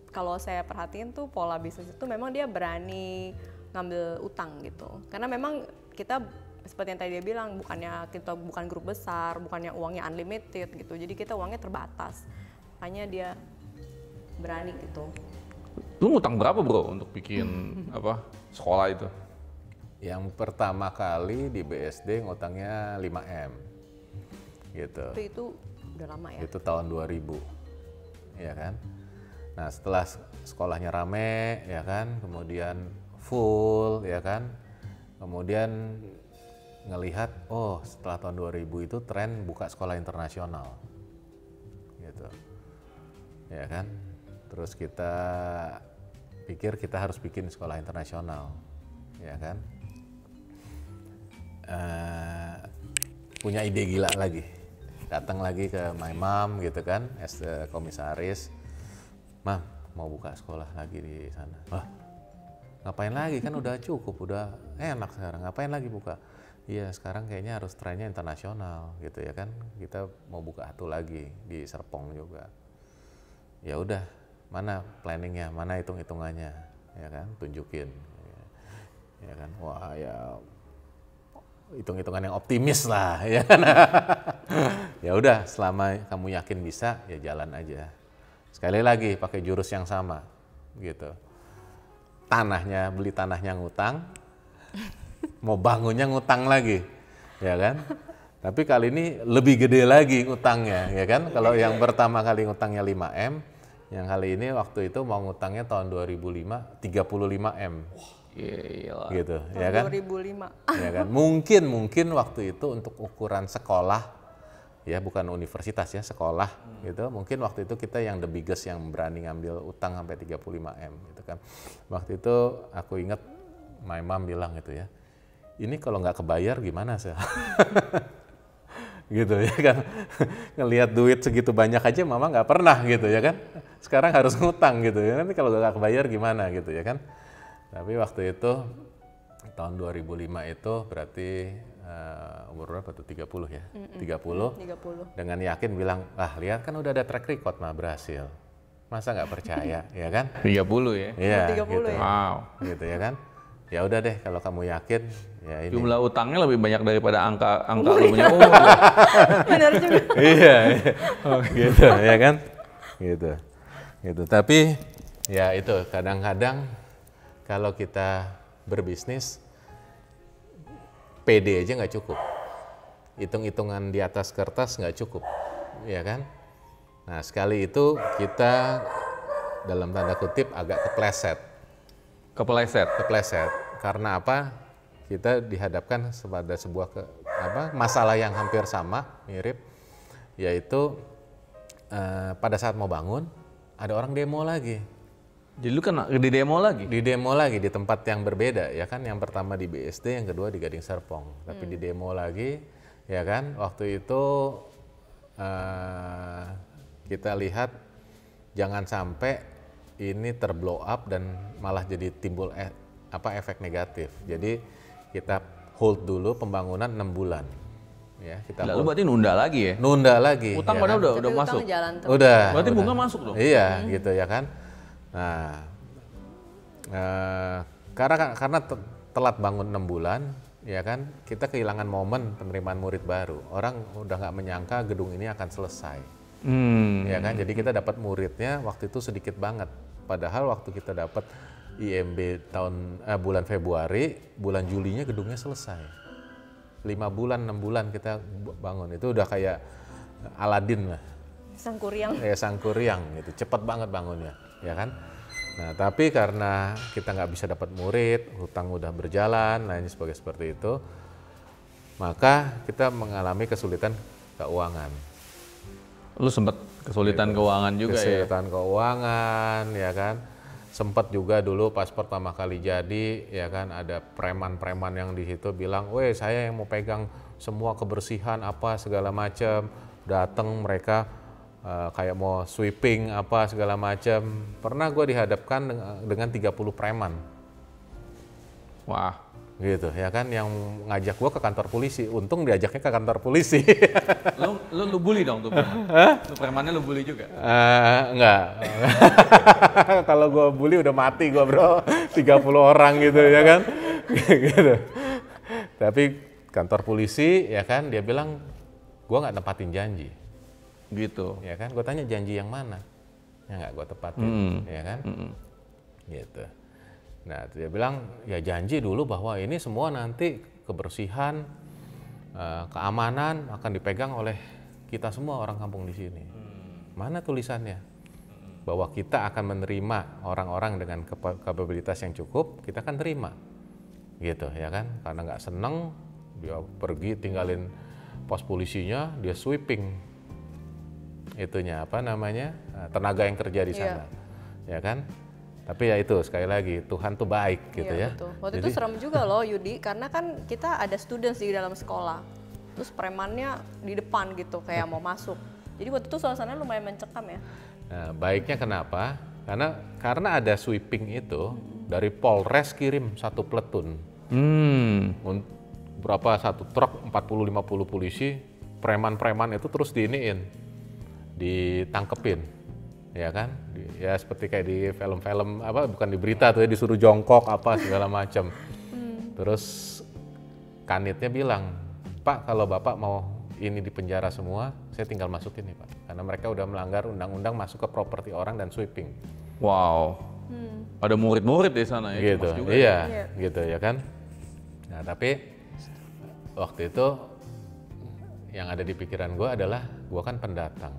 kalau saya perhatiin tuh pola bisnis itu memang dia berani ngambil utang gitu. Karena memang kita seperti yang tadi dia bilang, kita bukan grup besar, bukannya uangnya unlimited gitu. Jadi kita uangnya terbatas. Makanya dia berani gitu. Lu ngutang berapa bro untuk bikin sekolah itu? Yang pertama kali di BSD ngutangnya 5M. Gitu. Tapi itu udah lama ya? Itu tahun 2000. Ya kan? Nah setelah sekolahnya rame, ya kan, kemudian full, ya kan, kemudian ngelihat, oh setelah tahun 2000 itu tren buka sekolah internasional, gitu, ya kan, terus kita pikir kita harus bikin sekolah internasional, ya kan, punya ide gila lagi, datang lagi ke my mom gitu kan, as the komisaris. Mam, mau buka sekolah lagi di sana. Wah, ngapain lagi, kan udah cukup, udah enak sekarang, ngapain lagi buka? Iya, sekarang kayaknya harus trennya internasional gitu ya kan. Kita mau buka satu lagi di Serpong juga. Ya udah, mana planningnya, mana hitung-hitungannya, ya kan, tunjukin. Ya kan, wah ya hitung-hitungan yang optimis lah, ya kan. Ya udah, selama kamu yakin bisa, ya jalan aja. Sekali lagi pakai jurus yang sama, gitu. Beli tanahnya ngutang, mau bangunnya ngutang lagi, ya kan? Tapi kali ini lebih gede lagi ngutangnya, ya kan? Kalau yang pertama kali ngutangnya 5M, yang kali ini waktu itu mau ngutangnya tahun 2005 35M. Gila. Gitu, tahun ya kan? 2005. Ya kan? Mungkin waktu itu untuk ukuran sekolah, ya bukan universitas ya, sekolah gitu. Mungkin waktu itu kita yang the biggest yang berani ngambil utang sampai 35M gitu kan. Waktu itu aku ingat my mom bilang gitu ya, ini kalau nggak kebayar gimana sih? Gitu ya kan. Ngelihat duit segitu banyak aja mama nggak pernah gitu ya kan. Sekarang harus ngutang gitu ya. Nanti kalau nggak kebayar gimana gitu ya kan. Tapi waktu itu tahun 2005 itu berarti umur berapa tuh? 30 ya? 30. Dengan yakin bilang, lihat kan udah ada track record mah berhasil. Masa nggak percaya, ya kan? 30 ya? Iya, 30 gitu. ya? Wow. Gitu ya kan? ya udah deh kalau kamu yakin ya ini. Jumlah utangnya lebih banyak daripada angka lu punya umur. Benar juga. Iya, gitu ya kan, gitu. Tapi ya itu kadang-kadang kalau kita berbisnis PD aja nggak cukup, hitung-hitungan di atas kertas nggak cukup, ya kan? Nah sekali itu kita dalam tanda kutip agak kepleset. Karena apa? Kita dihadapkan pada sebuah masalah yang hampir sama, mirip, yaitu pada saat mau bangun ada orang demo lagi. Jadi lu kan di demo lagi? Di demo lagi di tempat yang berbeda, ya kan? Yang pertama di BSD, yang kedua di Gading Serpong. Tapi di demo lagi, ya kan? Waktu itu kita lihat jangan sampai ini terblow up dan malah jadi timbul efek negatif. Jadi kita hold dulu pembangunan 6 bulan. Ya, kita Lalu berarti nunda lagi ya? Nunda lagi. Utang ya padahal kan? udah masuk. Jalan terus. Udah. Berarti bunga masuk dong? Iya, gitu ya kan. Nah, karena telat bangun 6 bulan, ya kan, kita kehilangan momen penerimaan murid baru. Orang udah nggak menyangka gedung ini akan selesai. Ya kan, jadi kita dapat muridnya waktu itu sedikit banget. Padahal waktu kita dapat IMB bulan Februari, bulan Julinya gedungnya selesai. 5 bulan, 6 bulan kita bangun. Itu udah kayak Aladin lah. Sangkuriang. Ya Sangkuriang gitu, cepat banget bangunnya, ya kan. Nah tapi karena kita nggak bisa dapat murid, hutang udah berjalan, lainnya seperti itu, maka kita mengalami kesulitan keuangan. Lu sempat kesulitan keuangan juga Kesulitan keuangan, ya kan. Sempat juga dulu pas pertama kali jadi, ya kan, ada preman-preman yang di situ bilang, "Weh, saya yang mau pegang semua kebersihan apa segala macam." Datang mereka kayak mau sweeping apa segala macam. Pernah gue dihadapkan dengan 30 preman. Wah. Gitu ya kan, yang ngajak gue ke kantor polisi. Untung diajaknya ke kantor polisi. Lu bully dong tuh. Lu premannya lu bully juga? Enggak. Kalau gue bully udah mati gue bro. 30 orang gitu ya kan. Gitu. Tapi kantor polisi ya kan, dia bilang gue nggak nepatin janji. Gitu. Ya kan, gue tanya janji yang mana? Ya nggak gue tepatin, ya kan? Gitu. Nah dia bilang ya janji dulu bahwa ini semua nanti kebersihan, keamanan akan dipegang oleh kita semua orang kampung di sini. Mana tulisannya? Bahwa kita akan menerima orang-orang dengan kapabilitas yang cukup, kita akan terima. Gitu ya kan, karena nggak seneng, dia pergi tinggalin pos polisinya, dia sweeping itunya tenaga yang kerja di sana, ya kan. Tapi ya itu sekali lagi Tuhan tuh baik gitu ya. Betul. Waktu itu serem juga loh Yudi, karena kan kita ada students di dalam sekolah, terus premannya di depan gitu kayak mau masuk. Jadi waktu itu suasananya lumayan mencekam ya. Nah, baiknya kenapa? Karena ada sweeping itu dari Polres kirim 1 pletoon. Berapa satu truk 40-50 polisi, preman-preman itu terus ditangkepin. Ya kan, ya seperti kayak di film-film bukan di berita tuh ya, disuruh jongkok apa segala macam. Terus kanitnya bilang, "Pak, kalau Bapak mau ini di penjara semua, saya tinggal masukin nih Pak, karena mereka udah melanggar undang-undang masuk ke properti orang dan sweeping." Wow. Ada murid-murid di sana ya. Gitu, juga iya, gitu ya kan. Nah tapi waktu itu yang ada di pikiran gue adalah gue kan pendatang.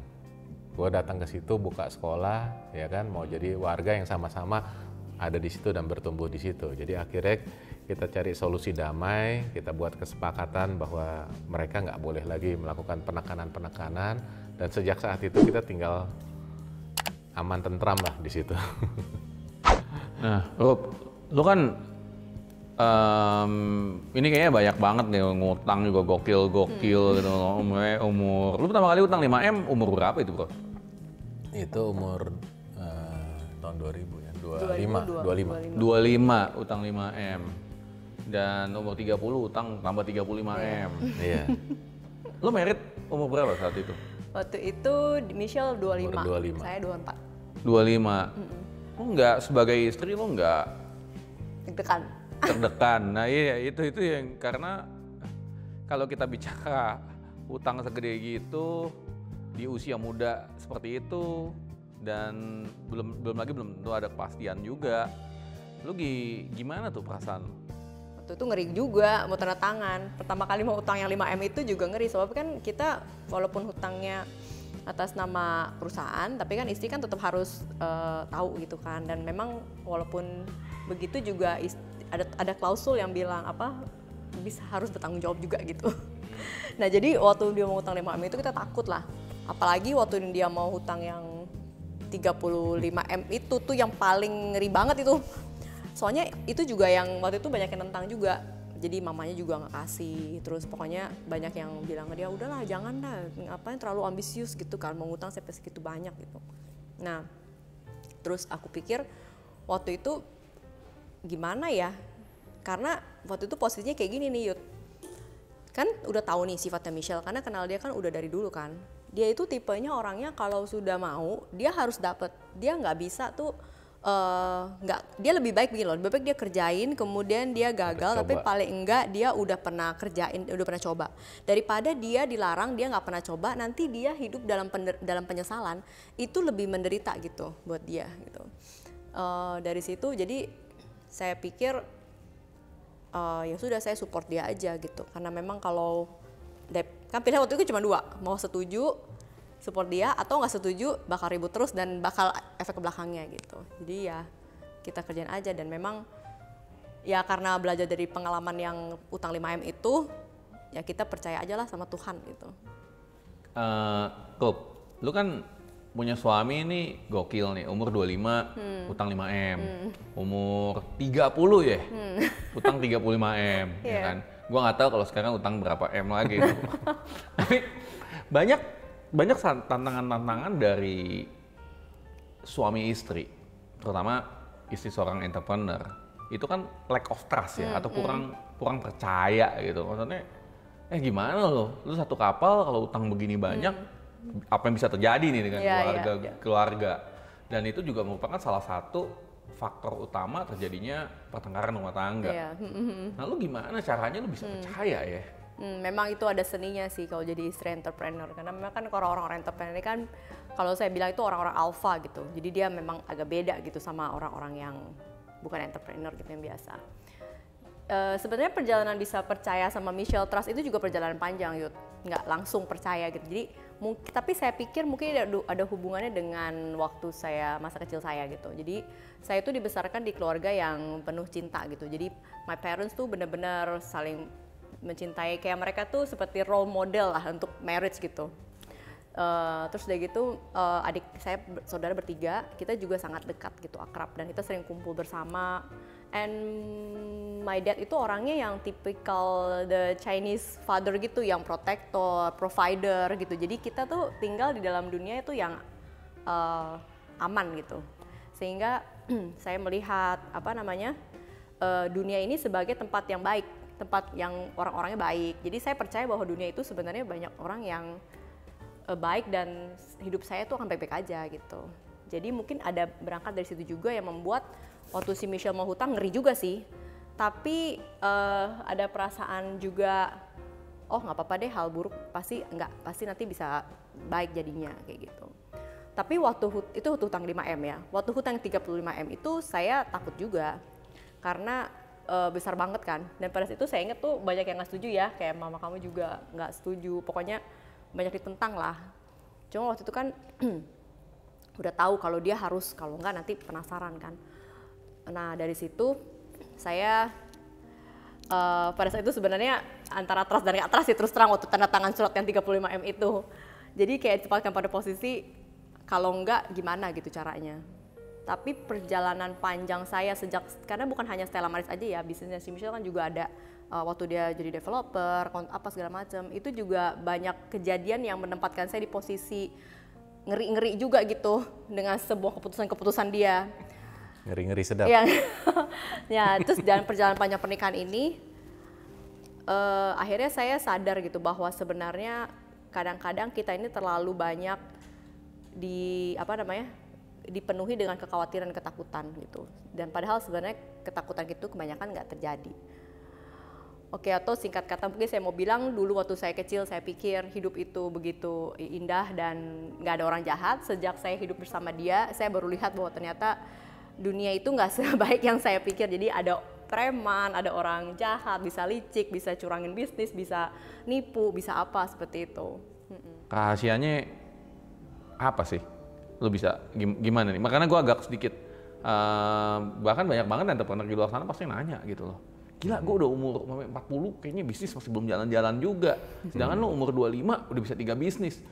Gue datang ke situ buka sekolah, ya kan, mau jadi warga yang sama-sama ada di situ dan bertumbuh di situ. Jadi akhirnya kita cari solusi damai, kita buat kesepakatan bahwa mereka nggak boleh lagi melakukan penekanan-penekanan, dan sejak saat itu kita tinggal aman tentram lah di situ. Nah, lu kan ini kayaknya banyak banget nih ngutang juga gokil gitu. Umur, lu pertama kali utang 5M umur berapa itu bro? Itu umur tahun 2000 ya, 25 utang 5M. Dan umur 30 utang tambah 35M. Iya. Lu merit umur berapa saat itu? Waktu itu Michelle 25, umur 25. Saya 24. 25. Lu nggak sebagai istri lu nggak Deg-degan. terdekan. Nah iya itu yang karena kalau kita bicara utang segede gitu di usia muda seperti itu dan belum tentu ada kepastian juga. Lu gimana tuh perasaan? Waktu itu ngeri juga mau tanda tangan. Pertama kali mau utang yang 5M itu juga ngeri. Soalnya kan kita walaupun hutangnya atas nama perusahaan, tapi kan istri kan tetap harus tahu gitu kan. Dan memang walaupun begitu juga ada klausul yang bilang harus bertanggung jawab juga gitu. Nah jadi waktu dia mau hutang 5M itu kita takut lah. Apalagi waktu dia mau hutang yang 35M itu tuh yang paling ngeri banget itu. Soalnya itu juga yang waktu itu banyak yang nentang juga. Jadi mamanya juga nggak kasih. Terus pokoknya banyak yang bilang ke dia, udahlah jangan dah, ngapain terlalu ambisius gitu kan, mau ngutang sampai segitu banyak gitu. Nah, terus aku pikir waktu itu gimana ya? Karena waktu itu posisinya kayak gini nih Yud. Kan udah tahu nih sifatnya Michelle, karena kenal dia kan udah dari dulu kan. Dia itu tipenya orangnya kalau sudah mau, dia harus dapet. Dia nggak bisa tuh dia lebih baik begini loh, lebih baik dia kerjain kemudian dia gagal tapi paling enggak dia udah pernah kerjain, udah pernah coba, daripada dia dilarang dia nggak pernah coba, nanti dia hidup dalam penyesalan, itu lebih menderita gitu buat dia gitu. Dari situ jadi saya pikir ya sudah saya support dia aja gitu, karena memang kalau kan pilihan waktu itu cuma dua, mau setuju support dia atau nggak setuju bakal ribut terus dan bakal efek ke belakangnya gitu. Jadi ya kita kerjain aja, dan memang ya karena belajar dari pengalaman yang utang 5M itu ya kita percaya aja lah sama Tuhan gitu. Kup, lu kan punya suami nih gokil nih, umur 25 utang 5M, umur 30 ya utang 35M ya kan. Gua nggak tahu kalau sekarang utang berapa M lagi. Tapi banyak tantangan dari suami istri, terutama istri seorang entrepreneur, itu kan lack of trust ya, atau kurang percaya gitu. Maksudnya, gimana lu satu kapal kalau utang begini banyak, apa yang bisa terjadi nih dengan keluarga? Dan itu juga merupakan salah satu faktor utama terjadinya pertengkaran rumah tangga. Nah lu gimana caranya lu bisa percaya ya? Memang itu ada seninya sih kalau jadi istri entrepreneur, karena memang kan orang-orang entrepreneur ini kan kalau saya bilang itu orang-orang alpha gitu, jadi dia memang agak beda gitu sama orang-orang yang bukan entrepreneur gitu yang biasa. Sebenarnya perjalanan bisa percaya sama Michelle Trust itu juga perjalanan panjang Yud, nggak langsung percaya gitu. Jadi tapi saya pikir mungkin ada hubungannya dengan waktu masa kecil saya gitu. Jadi saya tuh dibesarkan di keluarga yang penuh cinta gitu, jadi my parents tuh benar-benar saling mencintai, kayak mereka tuh seperti role model lah untuk marriage gitu. Terus udah gitu adik saya saudara bertiga, kita juga sangat dekat gitu, akrab, dan kita sering kumpul bersama. And my dad itu orangnya yang typical the Chinese father gitu, yang protector, provider gitu. Jadi kita tuh tinggal di dalam dunia itu yang aman gitu. Sehingga saya melihat dunia ini sebagai tempat yang baik, tempat yang orang-orangnya baik. Jadi saya percaya bahwa dunia itu sebenarnya banyak orang yang baik dan hidup saya tuh akan baik-baik aja gitu. Jadi mungkin ada berangkat dari situ juga yang membuat waktu si Michelle mau hutang ngeri juga sih. Tapi ada perasaan juga, oh nggak apa-apa deh, hal buruk pasti nanti bisa baik jadinya kayak gitu. Tapi waktu itu hutang 5M ya. Waktu hutang 35M itu saya takut juga karena besar banget kan, dan pada saat itu saya inget tuh banyak yang nggak setuju ya, kayak mama kamu juga nggak setuju, pokoknya banyak ditentang lah. Cuma waktu itu kan udah tahu kalau dia harus, kalau nggak nanti penasaran kan. Nah dari situ saya pada saat itu sebenarnya antara trust dan nggak trust sih, terus terang waktu tanda tangan surat yang 35M itu. Jadi kayak cepatkan pada posisi kalau nggak gimana gitu caranya. Tapi perjalanan panjang saya karena bukan hanya Stella Maris aja ya, bisnisnya si Michelle kan juga ada waktu dia jadi developer, apa segala macam. Itu juga banyak kejadian yang menempatkan saya di posisi ngeri-ngeri juga gitu dengan sebuah keputusan-keputusan dia. Ngeri-ngeri sedap. Ya, terus dalam perjalanan panjang pernikahan ini, akhirnya saya sadar gitu bahwa sebenarnya kadang-kadang kita ini terlalu banyak dipenuhi dengan kekhawatiran, ketakutan gitu. Dan padahal sebenarnya ketakutan itu kebanyakan nggak terjadi. Oke, atau singkat kata mungkin saya mau bilang, dulu waktu saya kecil saya pikir hidup itu begitu indah dan nggak ada orang jahat. Sejak saya hidup bersama dia, saya baru lihat bahwa ternyata dunia itu nggak sebaik yang saya pikir. Jadi ada preman, ada orang jahat, bisa licik, bisa curangin bisnis, bisa nipu, bisa apa seperti itu. Rahasianya apa sih? Lu bisa gimana nih? Makanya gue agak sedikit, bahkan banyak banget entrepreneur di luar sana pasti nanya gitu loh. Gila, gue udah umur 40, kayaknya bisnis masih belum jalan-jalan juga. Sedangkan lu umur 25 udah bisa 3 bisnis.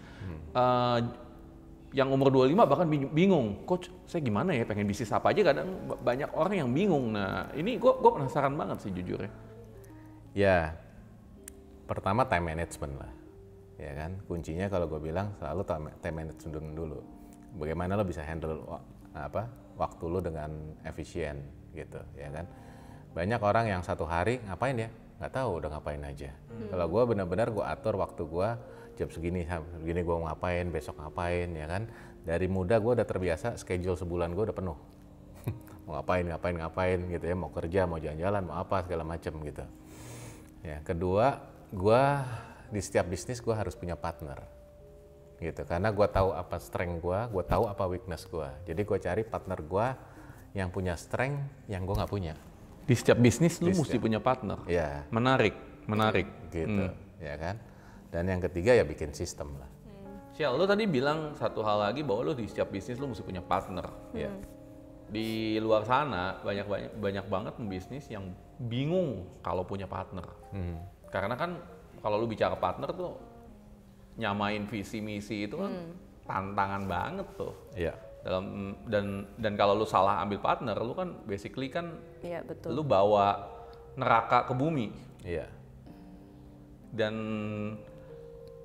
Yang umur 25 bahkan bingung, coach saya gimana ya, pengen bisnis apa aja, kadang banyak orang yang bingung. Nah ini gue penasaran banget sih jujur ya. Ya, pertama time management lah. Ya kan, kuncinya kalau gue bilang selalu time management dulu. Bagaimana lo bisa handle waktu lo dengan efisien gitu, ya kan. Banyak orang yang satu hari ngapain ya, nggak tahu udah ngapain aja. Kalau gue benar-benar gue atur waktu gue, jam segini gue mau ngapain, besok ngapain, ya kan. Dari muda gue udah terbiasa, schedule sebulan gue udah penuh. Mau ngapain gitu ya, mau kerja, mau jalan-jalan, mau apa segala macem gitu. Ya, kedua, gue di setiap bisnis gue harus punya partner gitu, karena gue tahu apa strength gue tahu apa weakness gue. Jadi gue cari partner gue yang punya strength yang gue nggak punya. Di setiap bisnis lu mesti punya partner. Ya. Menarik gitu. Ya kan. Dan yang ketiga ya bikin sistem lah. Sial, lu tadi bilang satu hal lagi bahwa lu di setiap bisnis lu mesti punya partner. Ya. Di luar sana banyak banget pembisnis yang bingung kalau punya partner. Karena kan kalau lu bicara partner tuh nyamain visi misi itu kan tantangan banget tuh. Iya. Dan kalau lu salah ambil partner, lu kan basically kan betul. lu bawa neraka ke bumi. Iya. Dan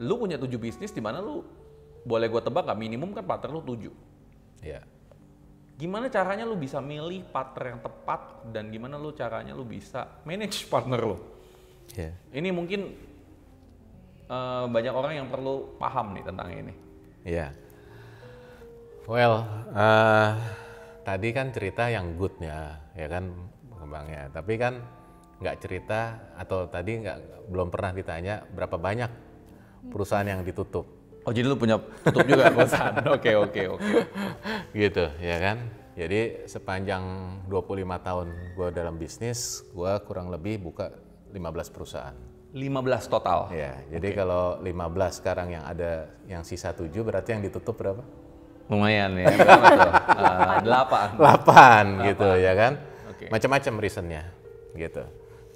lu punya 7 bisnis di mana lu boleh gua tebak gak, minimum kan partner lu 7. Iya. Gimana caranya lu bisa milih partner yang tepat dan gimana lu caranya lu bisa manage partner lu? Iya. Ini mungkin banyak orang yang perlu paham nih tentang ini. Iya. Well, tadi kan cerita yang good-nya, ya kan pengembangnya. Tapi kan nggak cerita, atau tadi belum pernah ditanya berapa banyak perusahaan yang ditutup. Oh, jadi lu punya tutup juga perusahaan? Oke. Gitu, ya kan. Jadi sepanjang 25 tahun gue dalam bisnis, gue kurang lebih buka 15 perusahaan. 15 total? Ya, jadi kalau 15 sekarang yang ada, yang sisa 7, berarti yang ditutup berapa? Lumayan ya, berapa tuh? 8 gitu ya kan. Okay. Macam-macam reasonnya gitu.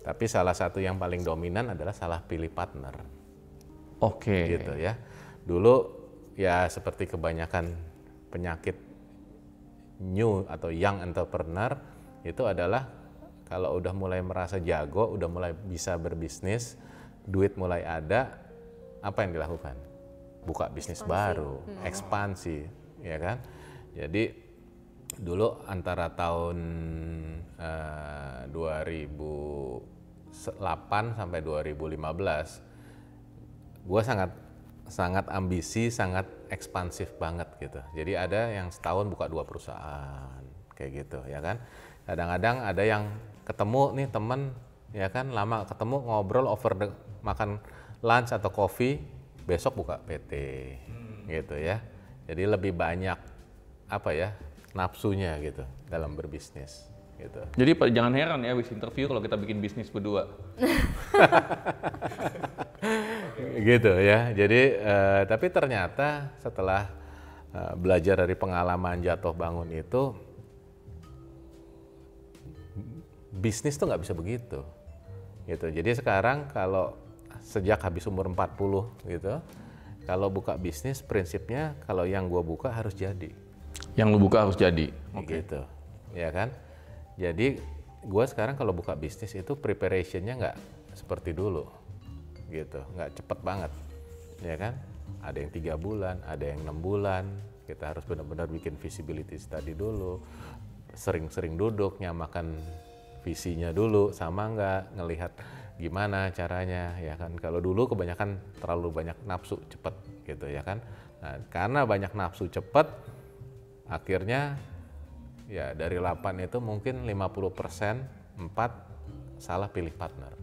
Tapi salah satu yang paling dominan adalah salah pilih partner. Oke. Gitu ya. Dulu ya seperti kebanyakan penyakit new atau young entrepreneur itu adalah kalau udah mulai merasa jago, udah mulai bisa berbisnis, duit mulai ada, apa yang dilakukan? Buka bisnis baru, ekspansi, ya kan? Jadi dulu antara tahun 2008 sampai 2015, gue sangat ambisi, sangat ekspansif banget gitu. Jadi ada yang setahun buka 2 perusahaan, kayak gitu, ya kan? Kadang-kadang ada yang ketemu nih temen, ya kan, lama ketemu, ngobrol makan lunch atau coffee, besok buka PT, gitu ya. Jadi lebih banyak nafsunya gitu dalam berbisnis, gitu. Jadi jangan heran ya habis interview kalau kita bikin bisnis berdua. Gitu ya. Jadi tapi ternyata setelah belajar dari pengalaman jatuh bangun itu, bisnis tuh nggak bisa begitu, gitu. Jadi sekarang kalau sejak habis umur 40 gitu, kalau buka bisnis prinsipnya kalau yang gue buka harus jadi. Yang lu buka harus jadi. Gitu, ya kan. Jadi gue sekarang kalau buka bisnis itu preparationnya nggak seperti dulu, gitu, nggak cepet banget, ya kan. Ada yang 3 bulan, ada yang 6 bulan. Kita harus benar-benar bikin visibility study dulu, sering-sering duduk nyamakan visinya dulu sama nggak, ngelihat gimana caranya, ya kan. Kalau dulu kebanyakan terlalu banyak nafsu cepet gitu, ya kan. Nah, karena banyak nafsu cepet, Akhirnya ya dari 8 itu mungkin 50% 4 salah pilih partner.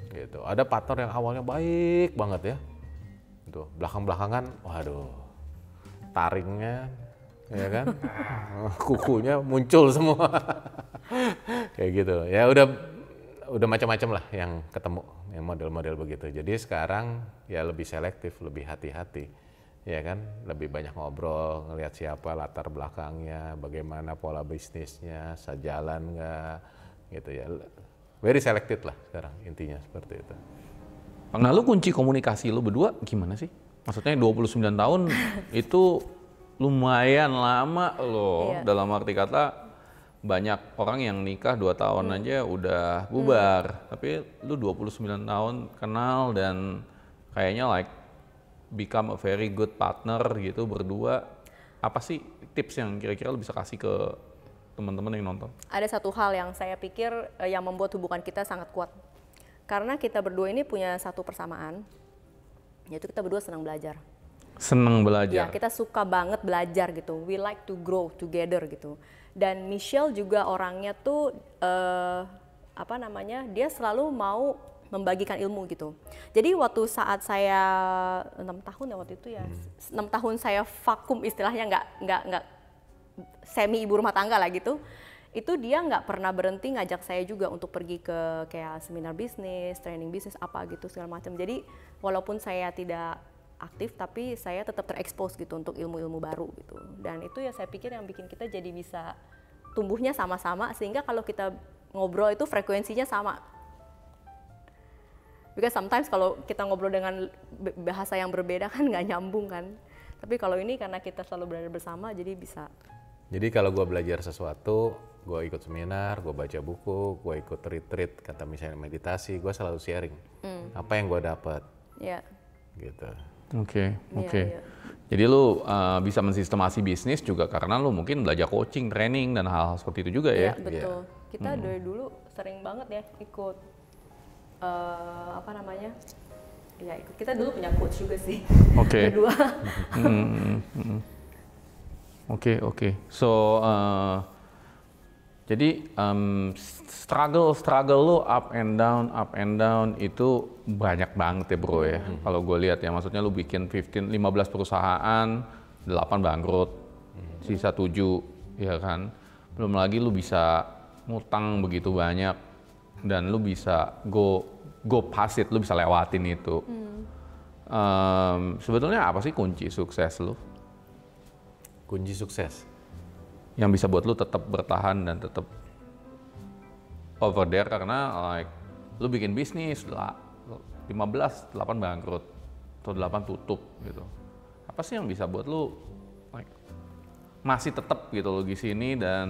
Gitu. Ada partner yang awalnya baik banget ya. Tuh, belakang-belakangan waduh. Taringnya ya kan. Kukunya muncul semua. Kayak gitu. Ya udah macam-macam lah yang ketemu yang model-model begitu. Jadi sekarang ya lebih selektif, lebih hati-hati, ya kan, lebih banyak ngobrol, ngelihat siapa latar belakangnya, bagaimana pola bisnisnya, sejalan nggak, gitu ya. Very selected lah sekarang intinya seperti itu. Nah, lu kunci komunikasi lu berdua gimana sih? Maksudnya 29 tahun itu lumayan lama loh. Iya. Dalam arti kata banyak orang yang nikah 2 tahun aja udah bubar. Tapi lu 29 tahun kenal dan kayaknya like become a very good partner gitu berdua. Apa sih tips yang kira-kira lu bisa kasih ke teman-teman yang nonton? Ada satu hal yang saya pikir yang membuat hubungan kita sangat kuat. Karena kita berdua ini punya satu persamaan, yaitu kita berdua senang belajar. Senang Ya, belajar. kita suka banget belajar gitu. We like to grow together gitu. Dan Michelle juga orangnya tuh dia selalu mau membagikan ilmu gitu. Jadi waktu saat saya 6 tahun ya waktu itu ya, 6 tahun saya vakum istilahnya nggak semi ibu rumah tangga lah gitu. Itu dia nggak pernah berhenti ngajak saya juga untuk pergi ke kayak seminar bisnis, training bisnis apa gitu segala macam. Jadi walaupun saya tidak aktif tapi saya tetap terekspos gitu untuk ilmu-ilmu baru gitu. Dan itu ya saya pikir yang bikin kita jadi bisa tumbuhnya sama-sama sehingga kalau kita ngobrol itu frekuensinya sama. Because sometimes kalau kita ngobrol dengan bahasa yang berbeda kan nggak nyambung kan. Tapi kalau ini karena kita selalu berada bersama jadi bisa. Jadi kalau gue belajar sesuatu, gue ikut seminar, gue baca buku, gue ikut retreat, kata misalnya meditasi, gue selalu sharing apa yang gue dapat. Iya. Gitu. Oke. Iya. Jadi lu bisa mensistemasi bisnis juga karena lu mungkin belajar coaching, training dan hal-hal seperti itu juga ya. Iya, betul. Kita dari dulu sering banget ya ikut Ya, kita dulu punya coach juga sih. Oke. Berdua. Oke. So jadi struggle lu up and down itu banyak banget ya bro ya. Kalau gue lihat ya, maksudnya lu bikin 15 perusahaan, 8 bangkrut, sisa 7 ya kan. Belum lagi lu bisa ngutang begitu banyak dan lu bisa go past it, lu bisa lewatin itu. Sebetulnya apa sih kunci sukses lu? Kunci sukses. Yang bisa buat lu tetap bertahan dan tetap over there karena like lu bikin bisnis 8 bangkrut atau 8 tutup gitu. Apa sih yang bisa buat lu like masih tetap gitu lo di sini dan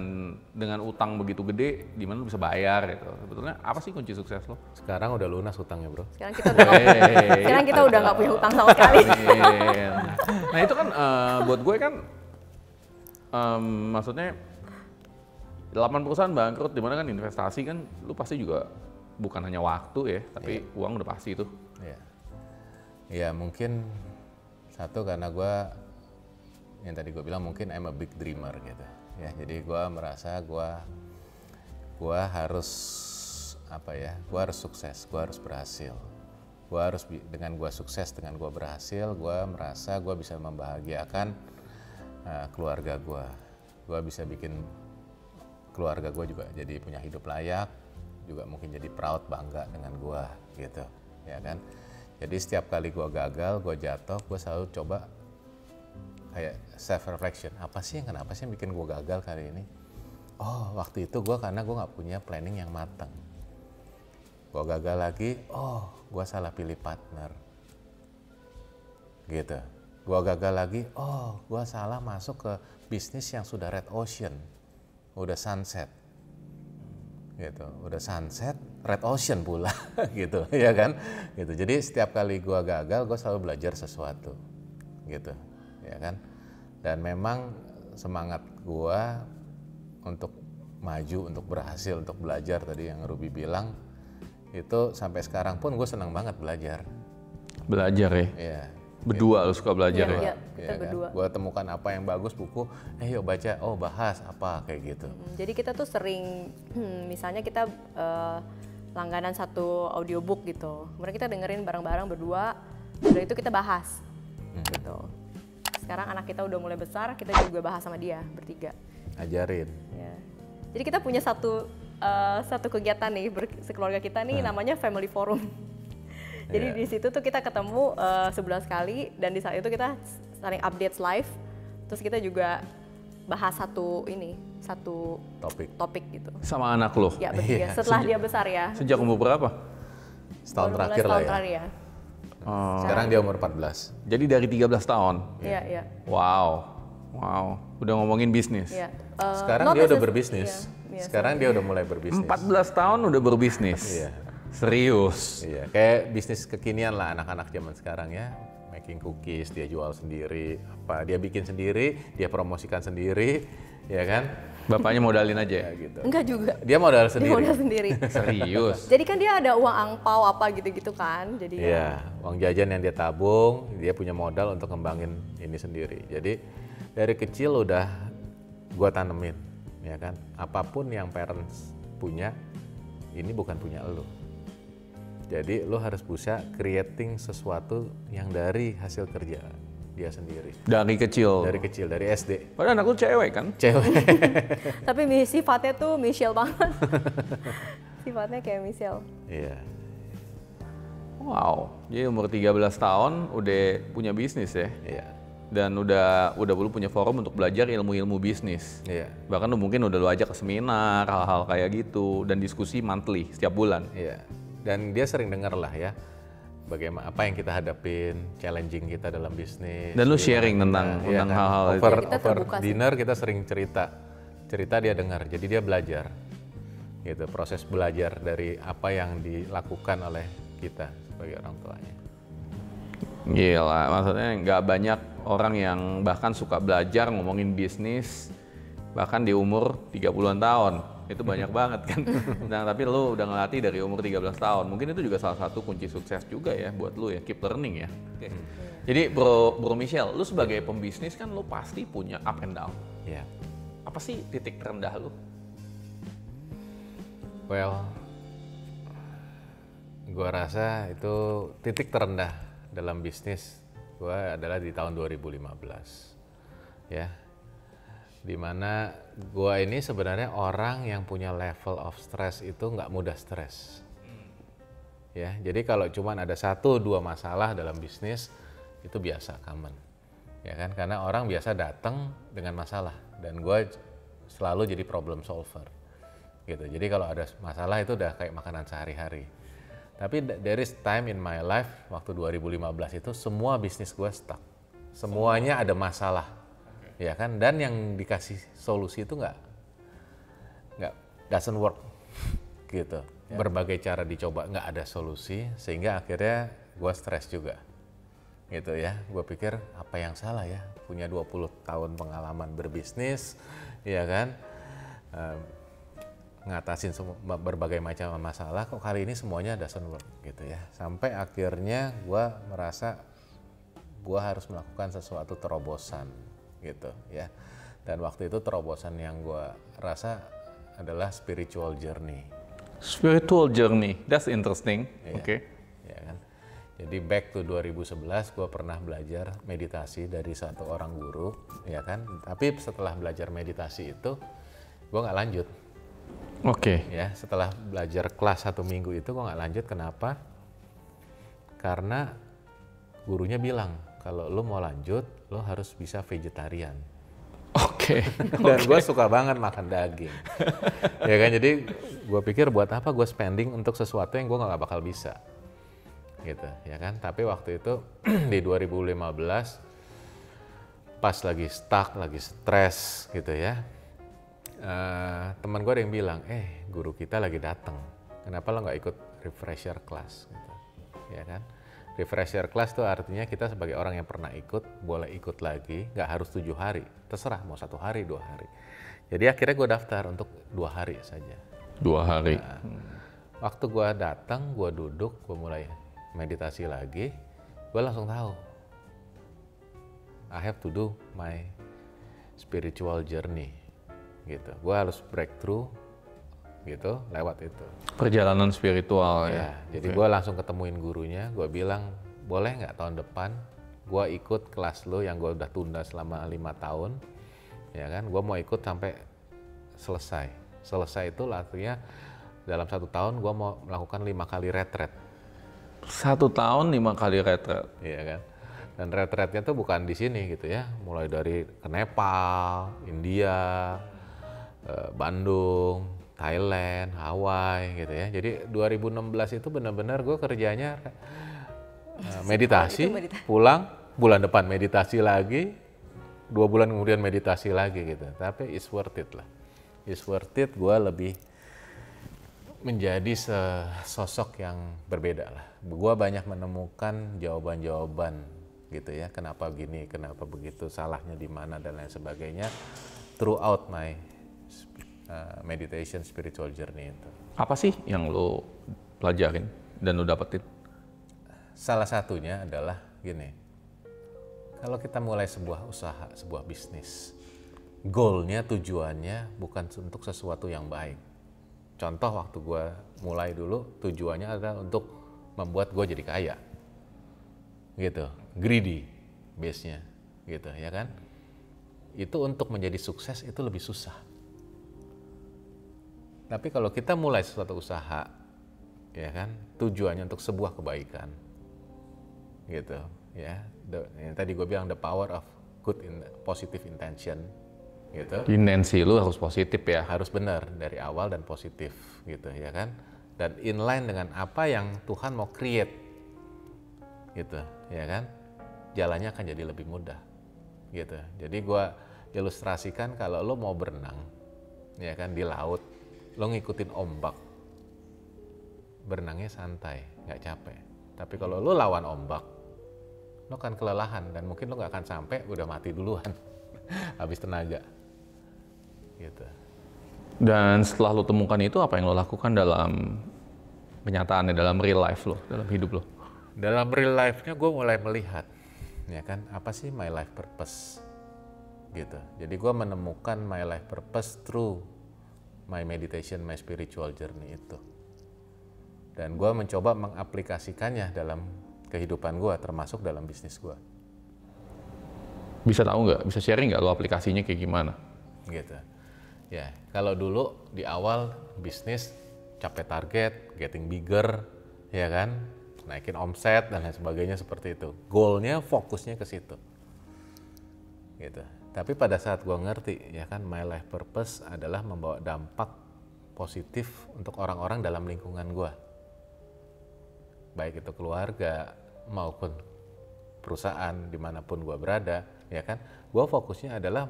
dengan utang begitu gede di mana lu bisa bayar gitu. Sebetulnya apa sih kunci sukses lo? Sekarang udah lunas hutangnya bro. Sekarang kita udah nggak punya hutang sama sekali. Nah itu kan buat gue kan maksudnya 8 perusahaan bangkrut, dimana kan investasi kan lu pasti juga bukan hanya waktu ya, tapi uang udah pasti tuh. Ya mungkin satu karena gue yang tadi gue bilang mungkin I'm a big dreamer gitu ya, jadi gue merasa gue harus gue harus sukses, gue harus berhasil, dengan gue sukses, dengan gue berhasil, gue merasa gue bisa membahagiakan keluarga gue bisa bikin keluarga gue juga jadi punya hidup layak, juga mungkin jadi proud, bangga dengan gue gitu ya kan. Jadi setiap kali gue gagal, gue jatuh, gue selalu coba kayak self reflection, apa sih yang bikin gue gagal kali ini? Oh waktu itu karena gue nggak punya planning yang matang. Gue gagal lagi, gue salah pilih partner gitu. Gue gagal lagi, gue salah masuk ke bisnis yang sudah red ocean, udah sunset gitu, udah sunset red ocean pula gitu ya kan gitu. Jadi setiap kali gue gagal, gue selalu belajar sesuatu gitu ya kan. Dan memang semangat gue untuk maju, untuk berhasil, untuk belajar tadi yang Ruby bilang itu sampai sekarang pun gue senang banget belajar ya. ya. Berdua lu suka belajar ya? Iya, kita berdua. Gue temukan apa yang bagus buku, yuk baca, bahas apa kayak gitu. Jadi kita tuh sering, misalnya kita langganan satu audiobook gitu, kemudian kita dengerin bareng-bareng berdua, udah itu kita bahas gitu. Sekarang anak kita udah mulai besar, kita juga bahas sama dia bertiga. Ajarin. Ya. Jadi kita punya satu kegiatan nih sekeluarga kita nih namanya Family Forum. Jadi di situ tuh kita ketemu sebulan sekali, dan di saat itu kita saling update live. Terus kita juga bahas satu topik gitu. Sama anak lo? Ya bertiga. Setelah dia besar ya. Sejak umur berapa? Setahun Baru mulai terakhir lah setahun ya. terakhir ya. Sekarang dia umur 14. Jadi dari 13 tahun? Iya, iya. Wow. Udah ngomongin bisnis? Iya. Sekarang dia udah berbisnis. Iya, Sekarang dia udah mulai berbisnis. 14 tahun udah berbisnis? Iya. Serius? Iya, kayak bisnis kekinian lah anak-anak zaman sekarang ya. Making cookies, dia jual sendiri, dia bikin sendiri, dia promosikan sendiri, ya kan? Bapaknya modalin aja ya? Gitu. Enggak juga. Dia modal Dia sendiri. modal sendiri. Serius? Jadi kan dia ada uang angpau apa gitu-gitu kan. Jadi Iya, uang jajan yang dia tabung, dia punya modal untuk ngembangin ini sendiri. Jadi dari kecil udah gua tanemin, ya kan? Apapun yang parents punya, ini bukan punya lo. Jadi lo harus bisa creating sesuatu yang dari hasil kerja dia sendiri. Dari kecil? Dari kecil, dari SD. Padahal anak lu cewek kan? Cewek. Tapi sifatnya tuh Michelle banget. Sifatnya kayak Michelle. Iya. Wow, jadi umur 13 tahun udah punya bisnis ya? Iya. Dan udah lu punya forum untuk belajar ilmu-ilmu bisnis. Iya. Bahkan lu mungkin udah lu ajak ke seminar, hal-hal kayak gitu, dan diskusi monthly setiap bulan. Iya. Dan dia sering dengar lah ya, bagaimana apa yang kita hadapin, challenging kita dalam bisnis. Dan lu sharing tentang hal-hal itu. Over Kita terbuka sih. dinner kita sering cerita dia dengar, jadi dia belajar. Gitu, proses belajar dari apa yang dilakukan oleh kita sebagai orang tuanya. Gila, maksudnya nggak banyak orang yang bahkan suka belajar ngomongin bisnis bahkan di umur 30-an tahun. Itu banyak banget kan. Nah, tapi lu udah ngelatih dari umur 13 tahun. Mungkin itu juga salah satu kunci sukses juga ya buat lu ya, keep learning ya. Oke. Jadi Bro Michelle, lu sebagai pembisnis kan lu pasti punya up and down. Iya. Apa sih titik terendah lu? Well, gua rasa itu titik terendah dalam bisnis gua adalah di tahun 2015. Ya. Dimana gua ini sebenarnya orang yang punya level of stress itu nggak mudah stres. Ya, jadi kalau cuman ada 1-2 masalah dalam bisnis itu biasa, common. Ya kan, karena orang biasa datang dengan masalah dan gua selalu jadi problem solver. Gitu. Jadi kalau ada masalah itu udah kayak makanan sehari-hari. Tapi there is time in my life waktu 2015 itu semua bisnis gua stuck. Semuanya ada masalah. Ya kan, dan yang dikasih solusi itu nggak doesn't work gitu. Berbagai cara dicoba nggak ada solusi, sehingga akhirnya gue stres juga gitu ya. Gue pikir apa yang salah ya, punya 20 tahun pengalaman berbisnis, ya kan, ngatasin berbagai macam masalah, kok kali ini semuanya doesn't work gitu ya. Sampai akhirnya gue merasa gue harus melakukan sesuatu terobosan gitu ya. Dan waktu itu terobosan yang gue rasa adalah spiritual journey. Spiritual journey, that's interesting. Iya, Oke. ya kan. Jadi back to 2011 gue pernah belajar meditasi dari satu orang guru, ya kan. Tapi setelah belajar meditasi itu gue nggak lanjut. Oke. Ya, setelah belajar kelas 1 minggu itu gue nggak lanjut. Kenapa? Karena gurunya bilang kalau lo mau lanjut, lo harus bisa vegetarian. Oke. Dan gue suka banget makan daging. Ya kan, jadi gue pikir buat apa gue spending untuk sesuatu yang gue nggak bakal bisa. Gitu, ya kan. Tapi waktu itu di 2015, pas lagi stuck, lagi stres gitu ya. Teman gue ada yang bilang, guru kita lagi datang. Kenapa lo nggak ikut refresher class? Gitu. Ya kan. Refresher class itu artinya kita sebagai orang yang pernah ikut, boleh ikut lagi, nggak harus 7 hari, terserah mau 1 hari, 2 hari. Jadi akhirnya gue daftar untuk 2 hari saja. 2 hari. Nah, waktu gue datang, gue duduk, gue mulai meditasi lagi, gue langsung tahu I have to do my spiritual journey gitu. Gue harus breakthrough gitu lewat itu. Perjalanan spiritual ya. Jadi gue langsung ketemuin gurunya, gue bilang boleh nggak tahun depan gue ikut kelas lo yang gue udah tunda selama 5 tahun, ya kan? Gue mau ikut sampai selesai. Selesai itu artinya dalam 1 tahun gue mau melakukan 5 kali retret. 1 tahun 5 kali retret. Iya kan? Dan retretnya tuh bukan di sini gitu ya, mulai dari ke Nepal, India, Bandung, Thailand, Hawaii gitu ya. Jadi 2016 itu benar-benar gue kerjanya meditasi, pulang, bulan depan meditasi lagi, 2 bulan kemudian meditasi lagi gitu. Tapi it's worth it lah. It's worth it, gue lebih menjadi sosok yang berbeda lah. Gue banyak menemukan jawaban-jawaban gitu ya, kenapa gini, kenapa begitu, salahnya di mana dan lain sebagainya throughout my meditation spiritual journey itu. Apa sih yang lo pelajarin dan lo dapetin? Salah satunya adalah gini, kalau kita mulai sebuah usaha, sebuah bisnis, goalnya, tujuannya bukan untuk sesuatu yang baik. Contoh waktu gue mulai dulu, tujuannya adalah untuk membuat gue jadi kaya, gitu, greedy base-nya, gitu ya kan. Itu untuk menjadi sukses itu lebih susah. Tapi kalau kita mulai sesuatu usaha, ya kan, tujuannya untuk sebuah kebaikan, gitu, ya. Yang tadi gue bilang the power of positive intention, gitu. Intensi lu harus positif ya. Harus benar dari awal dan positif, gitu, ya kan. Dan inline dengan apa yang Tuhan mau create, gitu, ya kan. Jalannya akan jadi lebih mudah, gitu. Jadi gue ilustrasikan kalau lo mau berenang, ya kan, di laut. Lo ngikutin ombak, berenangnya santai, nggak capek. Tapi kalau lo lawan ombak, lo akan kelelahan dan mungkin lo nggak akan sampai, udah mati duluan, habis tenaga, gitu. Dan setelah lo temukan itu, apa yang lo lakukan dalam kenyataannya, dalam real life lo, dalam hidup lo? Dalam real life-nya gue mulai melihat, ya kan, apa sih my life purpose, gitu. Jadi gue menemukan my life purpose through my meditation, my spiritual journey itu. Dan gue mencoba mengaplikasikannya dalam kehidupan gue, termasuk dalam bisnis gue. Bisa tahu nggak, bisa sharing nggak lo aplikasinya kayak gimana? Gitu. Ya, kalau dulu di awal bisnis capai target, getting bigger, ya kan, naikin omset dan lain sebagainya seperti itu. Goalnya, fokusnya ke situ. Gitu. Tapi pada saat gue ngerti, ya kan, my life purpose adalah membawa dampak positif untuk orang-orang dalam lingkungan gue. Baik itu keluarga maupun perusahaan dimanapun gue berada, ya kan. Gue fokusnya adalah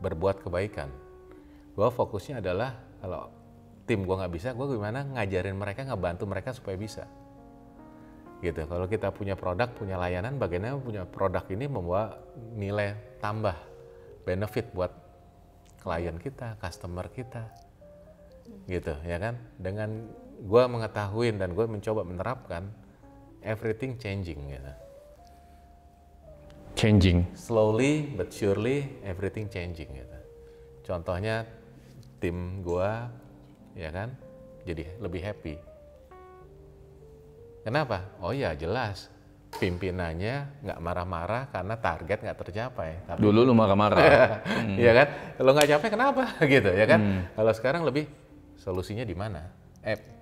berbuat kebaikan. Gue fokusnya adalah kalau tim gue nggak bisa, gue gimana ngajarin mereka, ngebantu mereka supaya bisa. Gitu. Kalau kita punya produk, punya layanan, bagaimana punya produk ini membawa nilai tambah, benefit buat klien kita, customer kita, gitu ya kan. Dengan gue mengetahui dan gue mencoba menerapkan, everything changing gitu. Changing. Slowly but surely everything changing gitu. Contohnya tim gue, ya kan, jadi lebih happy. Kenapa? Oh ya jelas, pimpinannya nggak marah-marah karena target nggak tercapai. Tapi dulu lu marah-marah. Iya kan? Kalau nggak capek kenapa? Gitu ya kan? Kalau sekarang lebih solusinya di mana?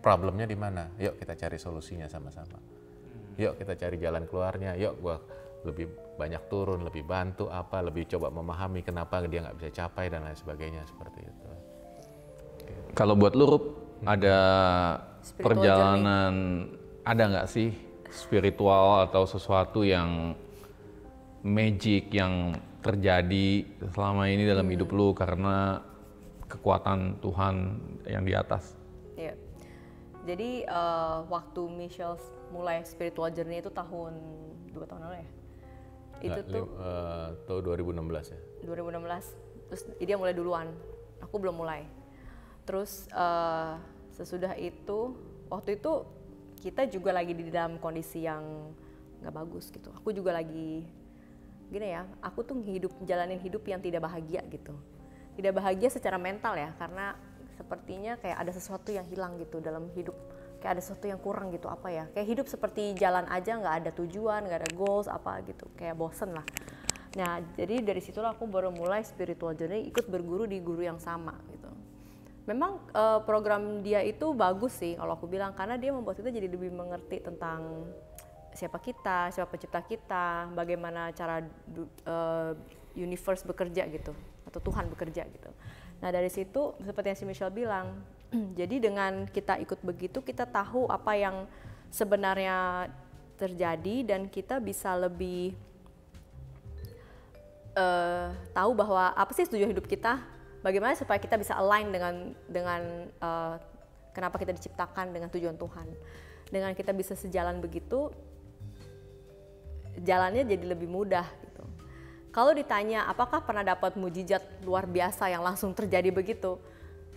Problemnya di mana? Yuk kita cari solusinya sama-sama. Yuk kita cari jalan keluarnya. Yuk gua lebih banyak turun, lebih bantu apa, lebih coba memahami kenapa dia nggak bisa capai dan lain sebagainya seperti itu. Kalau buat lu, Rup, ada perjalanan, ada nggak sih spiritual atau sesuatu yang magic yang terjadi selama ini dalam hidup lu karena kekuatan Tuhan yang di atas? Iya. Jadi waktu Michelle mulai spiritual journey itu tahun 2 tahun lalu ya? Itu tahun 2016 ya? 2016, terus dia mulai duluan, aku belum mulai. Terus sesudah itu, waktu itu kita juga lagi di dalam kondisi yang nggak bagus gitu. Aku juga lagi gini ya, aku tuh jalanin hidup yang tidak bahagia gitu. Tidak bahagia secara mental ya, karena sepertinya kayak ada sesuatu yang hilang gitu dalam hidup. Kayak ada sesuatu yang kurang gitu, apa ya. Kayak hidup seperti jalan aja, nggak ada tujuan, nggak ada goals, apa gitu. Kayak bosen lah. Nah, jadi dari situlah aku baru mulai spiritual journey, ikut berguru di guru yang sama gitu. Memang program dia itu bagus sih kalau aku bilang, karena dia membuat kita jadi lebih mengerti tentang siapa kita, siapa pencipta kita, bagaimana cara universe bekerja gitu, atau Tuhan bekerja gitu. Nah dari situ seperti yang si Michelle bilang, jadi dengan kita ikut begitu kita tahu apa yang sebenarnya terjadi dan kita bisa lebih tahu bahwa apa sih tujuan hidup kita, bagaimana supaya kita bisa align dengan kenapa kita diciptakan dengan tujuan Tuhan. Dengan kita bisa sejalan begitu, jalannya jadi lebih mudah gitu. Kalau ditanya apakah pernah dapat mujizat luar biasa yang langsung terjadi begitu,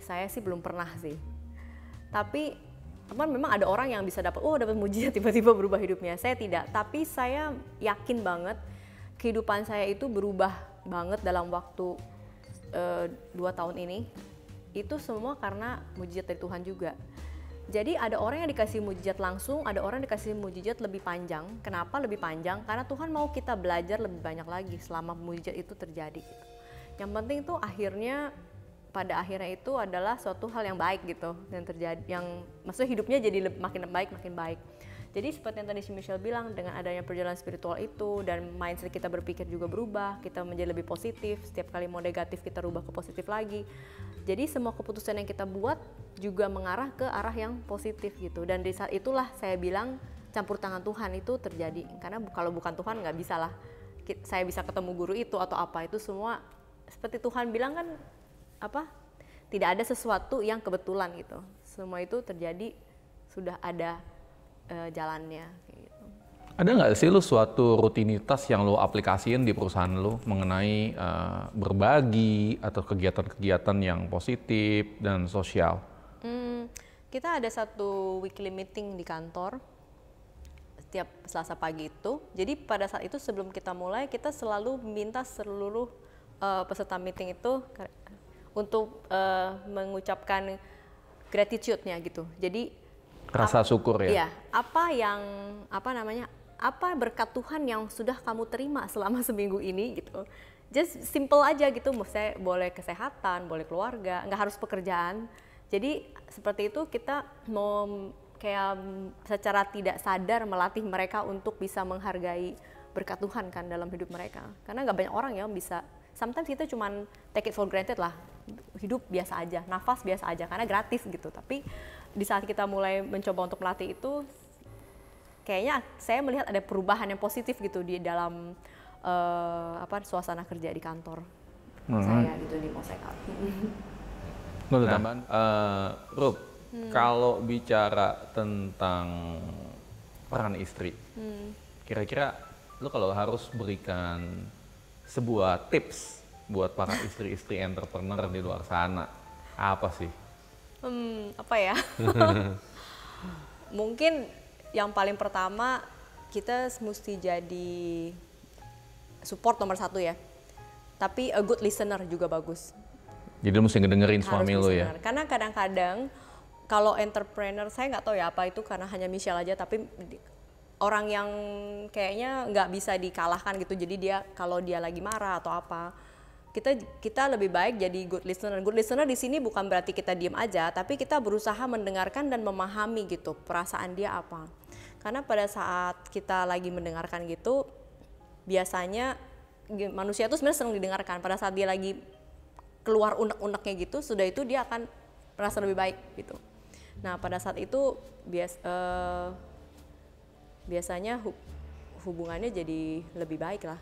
saya sih belum pernah sih. Tapi memang ada orang yang bisa dapat mujizat tiba-tiba berubah hidupnya. Saya tidak, tapi saya yakin banget kehidupan saya itu berubah banget dalam waktu 2 tahun ini. Itu semua karena mujizat dari Tuhan juga. Jadi ada orang yang dikasih mujizat langsung, ada orang yang dikasih mujizat lebih panjang. Kenapa lebih panjang? Karena Tuhan mau kita belajar lebih banyak lagi selama mujizat itu terjadi. Yang penting tuh pada akhirnya itu adalah suatu hal yang baik gitu, dan terjadi, yang maksudnya hidupnya jadi makin baik. Jadi seperti yang tadi si Michelle bilang, dengan adanya perjalanan spiritual itu dan mindset kita berpikir juga berubah, kita menjadi lebih positif, setiap kali mau negatif kita rubah ke positif lagi. Jadi semua keputusan yang kita buat juga mengarah ke arah yang positif gitu. Dan di saat itulah saya bilang campur tangan Tuhan itu terjadi. Karena kalau bukan Tuhan nggak bisa lah saya bisa ketemu guru itu atau apa. Itu semua seperti Tuhan bilang kan, tidak ada sesuatu yang kebetulan gitu. Semua itu terjadi sudah ada jalannya kayak gitu. Ada nggak sih lu suatu rutinitas yang lu aplikasiin di perusahaan lu mengenai berbagi atau kegiatan-kegiatan yang positif dan sosial? Kita ada satu weekly meeting di kantor setiap Selasa pagi itu. Jadi pada saat itu sebelum kita mulai, kita selalu minta seluruh peserta meeting itu untuk mengucapkan gratitude-nya gitu. Jadi rasa syukur ya? Iya, apa berkat Tuhan yang sudah kamu terima selama seminggu ini gitu. Just simple aja gitu, maksudnya boleh kesehatan, boleh keluarga, nggak harus pekerjaan. Jadi seperti itu kita mau kayak secara tidak sadar melatih mereka untuk bisa menghargai berkat Tuhan kan dalam hidup mereka. Karena nggak banyak orang yang bisa, sometimes kita cuman take it for granted lah, hidup biasa aja, nafas biasa aja karena gratis gitu. Tapi di saat kita mulai mencoba untuk melatih itu, kayaknya saya melihat ada perubahan yang positif gitu di dalam suasana kerja di kantor saya gitu di Mosekat. Rup, kalau bicara tentang peran istri, kira-kira lu kalau harus berikan sebuah tips buat para istri-istri entrepreneur di luar sana, apa sih? Mungkin yang paling pertama kita mesti jadi support nomor 1 ya. Tapi a good listener juga bagus. Jadi lu mesti ngedengerin suami lu ya? Karena kadang-kadang kalau entrepreneur, saya nggak tahu ya apa itu karena hanya Michelle aja, tapi orang yang kayaknya nggak bisa dikalahkan gitu. Jadi dia kalau dia lagi marah atau apa, kita lebih baik jadi good listener. Good listener di sini bukan berarti kita diem aja, tapi kita berusaha mendengarkan dan memahami gitu perasaan dia apa. Karena pada saat kita lagi mendengarkan gitu, biasanya manusia itu sebenarnya senang didengarkan. Pada saat dia lagi keluar unek-uneknya gitu, sudah itu dia akan merasa lebih baik gitu. Nah pada saat itu biasanya hubungannya jadi lebih baik lah.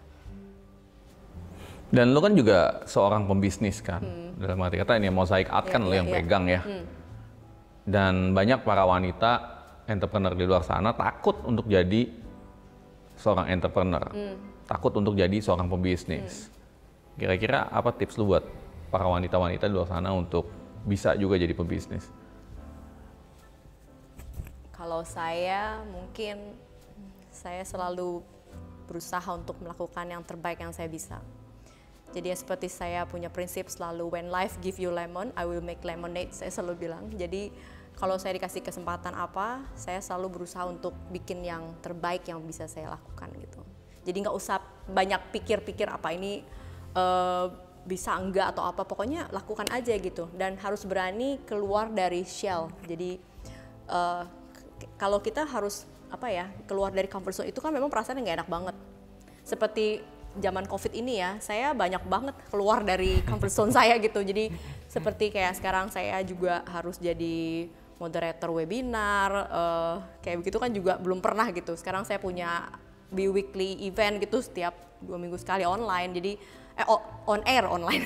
Dan lo kan juga seorang pembisnis kan, dalam arti kata ini Mosaic Art kan lo yang pegang ya. Dan banyak para wanita entrepreneur di luar sana takut untuk jadi seorang entrepreneur, takut untuk jadi seorang pembisnis. Kira-kira apa tips lo buat para wanita-wanita di luar sana untuk bisa juga jadi pembisnis? Kalau saya mungkin saya selalu berusaha untuk melakukan yang terbaik yang saya bisa. Jadi seperti saya punya prinsip selalu, when life give you lemon, I will make lemonade, saya selalu bilang. Jadi kalau saya dikasih kesempatan apa, saya selalu berusaha untuk bikin yang terbaik yang bisa saya lakukan gitu. Jadi nggak usah banyak pikir-pikir apa ini bisa enggak atau apa, pokoknya lakukan aja gitu. Dan harus berani keluar dari shell. Jadi kalau kita harus keluar dari comfort zone itu kan memang perasaannya nggak enak banget. Seperti zaman COVID ini ya, saya banyak banget keluar dari comfort zone saya gitu. Jadi seperti kayak sekarang saya juga harus jadi moderator webinar, kayak begitu kan juga belum pernah gitu. Sekarang saya punya bi-weekly event gitu setiap 2 minggu sekali online, jadi on air online.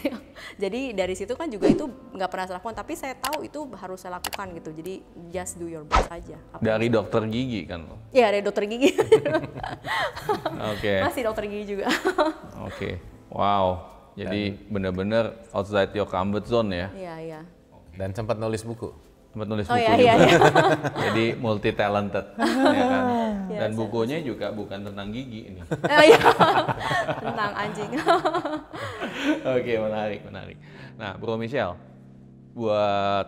Jadi dari situ kan juga itu nggak pernah saya lakukan, tapi saya tahu itu harus saya lakukan gitu. Jadi just do your best aja. Dari dokter gigi kan? Iya, dari dokter gigi. Oke. Masih dokter gigi juga. Oke. Wow. Jadi benar-benar outside your comfort zone ya? Iya, iya. Dan sempat nulis buku. Sempat nulis Oh, buku iya, juga. iya. Jadi multi talented, ya kan? Iya, Dan bukunya juga bukan tentang gigi ini. Iya. Tentang anjing. Oke, menarik. Nah, Bro Michelle, buat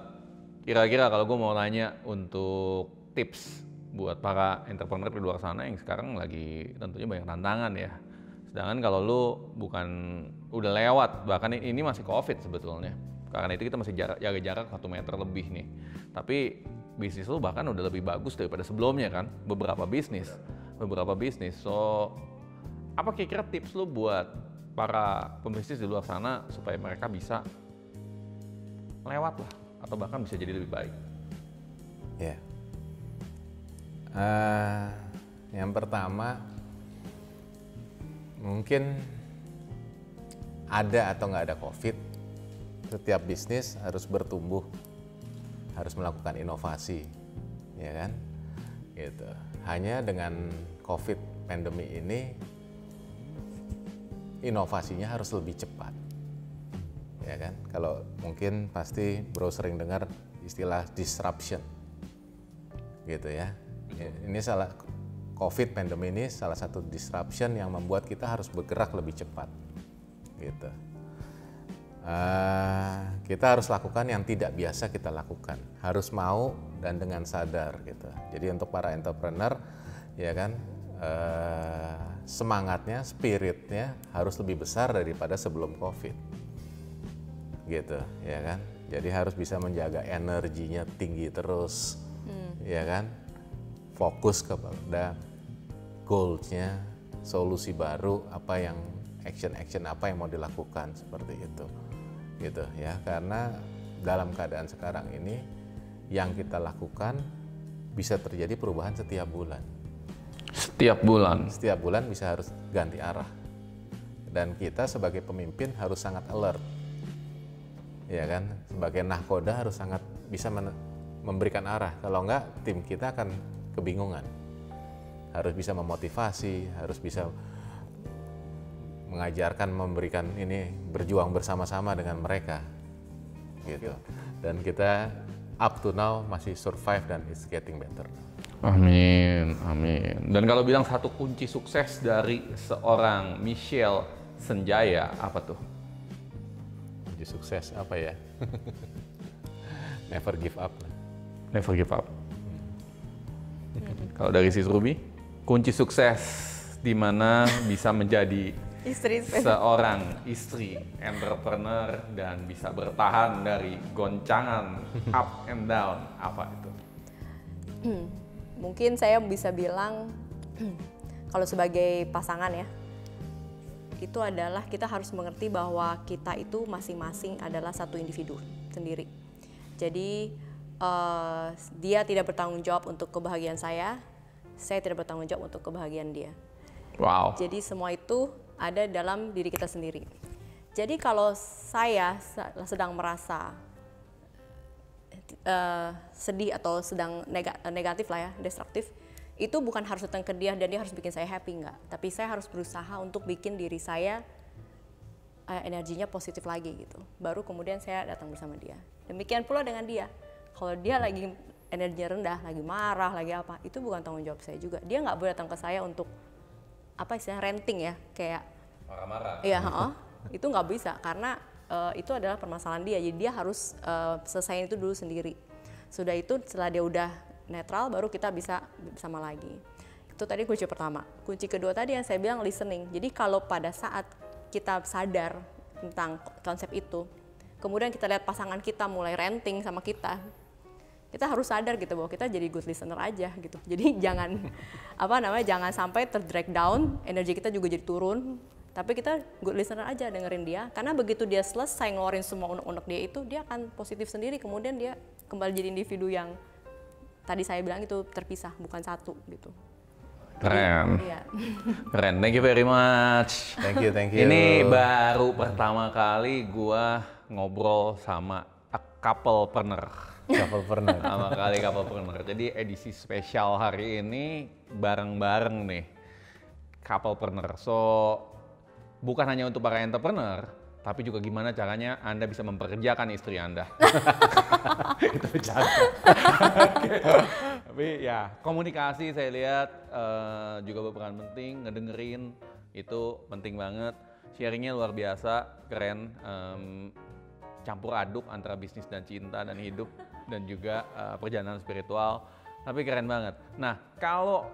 kira-kira kalau gue mau nanya untuk tips buat para entrepreneur di luar sana yang sekarang lagi tentunya banyak tantangan ya. Sedangkan kalau lu bukan udah lewat, bahkan ini masih COVID sebetulnya. Karena itu kita masih jaga jarak 1 meter lebih nih. Tapi bisnis lu bahkan udah lebih bagus daripada sebelumnya kan, beberapa bisnis. So, apa kira-kira tips lu buat para pembisnis di luar sana supaya mereka bisa lewat lah, atau bahkan bisa jadi lebih baik? Ya. Yang pertama, mungkin ada atau nggak ada COVID, setiap bisnis harus bertumbuh, harus melakukan inovasi, ya kan? Gitu. Hanya dengan COVID pandemi ini, inovasinya harus lebih cepat, ya kan? Kalau mungkin pasti Bro sering dengar istilah disruption, gitu ya. Ini COVID pandemi ini salah satu disruption yang membuat kita harus bergerak lebih cepat, gitu. Kita harus lakukan yang tidak biasa kita lakukan, harus mau dan dengan sadar gitu. Jadi untuk para entrepreneur, ya kan, semangatnya, spiritnya harus lebih besar daripada sebelum COVID, gitu, ya kan. Jadi harus bisa menjaga energinya tinggi terus, ya kan, fokus kepada goals-nya, solusi baru, apa yang action apa yang mau dilakukan seperti itu. Gitu ya, karena dalam keadaan sekarang ini yang kita lakukan bisa terjadi perubahan setiap bulan. Setiap bulan bisa harus ganti arah. Dan kita sebagai pemimpin harus sangat alert. Ya kan? Sebagai nahkoda harus sangat bisa memberikan arah. Kalau enggak, tim kita akan kebingungan. Harus bisa memotivasi, harus bisa mengajarkan, memberikan ini, berjuang bersama-sama dengan mereka gitu. Dan kita up to now masih survive dan it's getting better. Amin. Dan kalau bilang satu kunci sukses dari seorang Michelle Senjaya, apa tuh? Kunci sukses apa ya? Never give up. Never give up. Kalau dari Sis Ruby, kunci sukses di mana bisa menjadi seorang istri entrepreneur dan bisa bertahan dari goncangan up and down, apa itu? Mungkin saya bisa bilang kalau sebagai pasangan ya, itu adalah kita harus mengerti bahwa kita itu masing-masing adalah satu individu sendiri. Jadi dia tidak bertanggung jawab untuk kebahagiaan saya tidak bertanggung jawab untuk kebahagiaan dia. Wow. Jadi semua itu ada dalam diri kita sendiri. Jadi kalau saya sedang merasa sedih atau sedang negatif lah ya, destruktif, itu bukan harus datang ke dia dan dia harus bikin saya happy, enggak. Tapi saya harus berusaha untuk bikin diri saya energinya positif lagi gitu. Baru kemudian saya datang bersama dia. Demikian pula dengan dia. Kalau dia lagi energinya rendah, lagi marah, lagi apa, itu bukan tanggung jawab saya juga. Dia nggak boleh datang ke saya untuk apa istilah renting ya, kayak Marah-marah. iya, itu nggak bisa karena itu adalah permasalahan dia. Jadi dia harus selesaiin itu dulu sendiri. Sudah itu setelah dia udah netral baru kita bisa bersama lagi. Itu tadi kunci pertama. Kunci kedua tadi yang saya bilang listening. Jadi kalau pada saat kita sadar tentang konsep itu, kemudian kita lihat pasangan kita mulai renting sama kita harus sadar gitu bahwa kita jadi good listener aja gitu. Jadi jangan jangan sampai terdrag down, energi kita juga jadi turun. Tapi kita good listener aja, dengerin dia. Karena begitu dia selesai ngeluarin semua unek-unek dia itu, dia akan positif sendiri. Kemudian dia kembali jadi individu yang tadi saya bilang itu terpisah, bukan satu gitu. Keren. Iya. Keren, thank you very much. Thank you. Ini baru pertama kali gua ngobrol sama a couplepreneur. Pertama kali couplepreneur. Jadi edisi spesial hari ini bareng-bareng nih couplepreneur. So bukan hanya untuk para entrepreneur, tapi juga gimana caranya Anda bisa mempekerjakan istri Anda. Itu bercanda. Tapi ya komunikasi saya lihat juga berperan penting, ngedengerin itu penting banget. Sharingnya luar biasa, keren. Campur aduk antara bisnis dan cinta dan hidup dan juga perjalanan spiritual. Tapi keren banget. Nah, kalau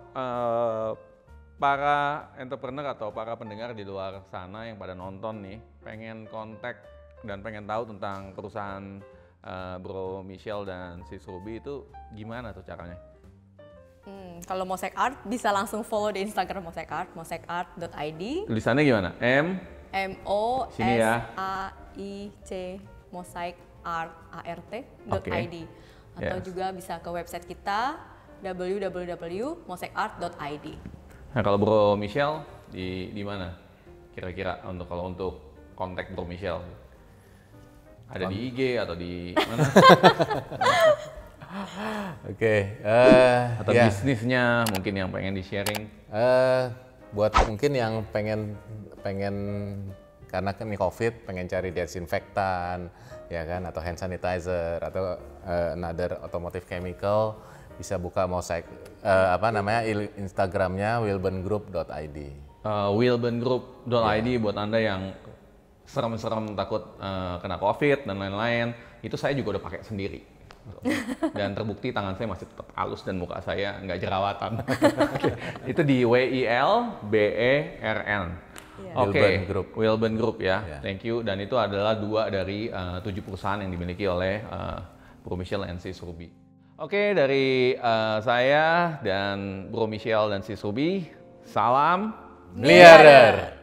para entrepreneur atau para pendengar di luar sana yang pada nonton nih, pengen kontak dan pengen tahu tentang perusahaan Bro Michelle dan Sis Ruby itu gimana tuh caranya? Kalau Mosaic Art bisa langsung follow di Instagram Mosaic Art, mosaicart.id. Tulisannya gimana? MOSAIC mosaicart.id. Atau juga bisa ke website kita www.mosaicart.id. Nah, kalau Bro Michelle di mana? Kira-kira kalau untuk kontak Bro Michelle? Ada di IG atau di mana? Oke. Atau bisnisnya mungkin yang pengen di-sharing? Buat mungkin yang pengen karena ini COVID, pengen cari desinfektan, ya kan, atau hand sanitizer atau another automotive chemical, bisa buka Mosaic Instagramnya wilbengroup.id. Wilbengroup.id buat Anda yang serem-serem takut kena COVID dan lain-lain, itu saya juga udah pakai sendiri. Dan terbukti tangan saya masih tetap halus dan muka saya nggak jerawatan. Itu di WILBERN. Oke, Wilben Group ya. Thank you. Dan itu adalah 2 dari 7 perusahaan yang dimiliki oleh Bro Michelle dan Sis Ruby. Oke, dari saya dan Bro Michelle dan Sis Ruby, salam Miliarder.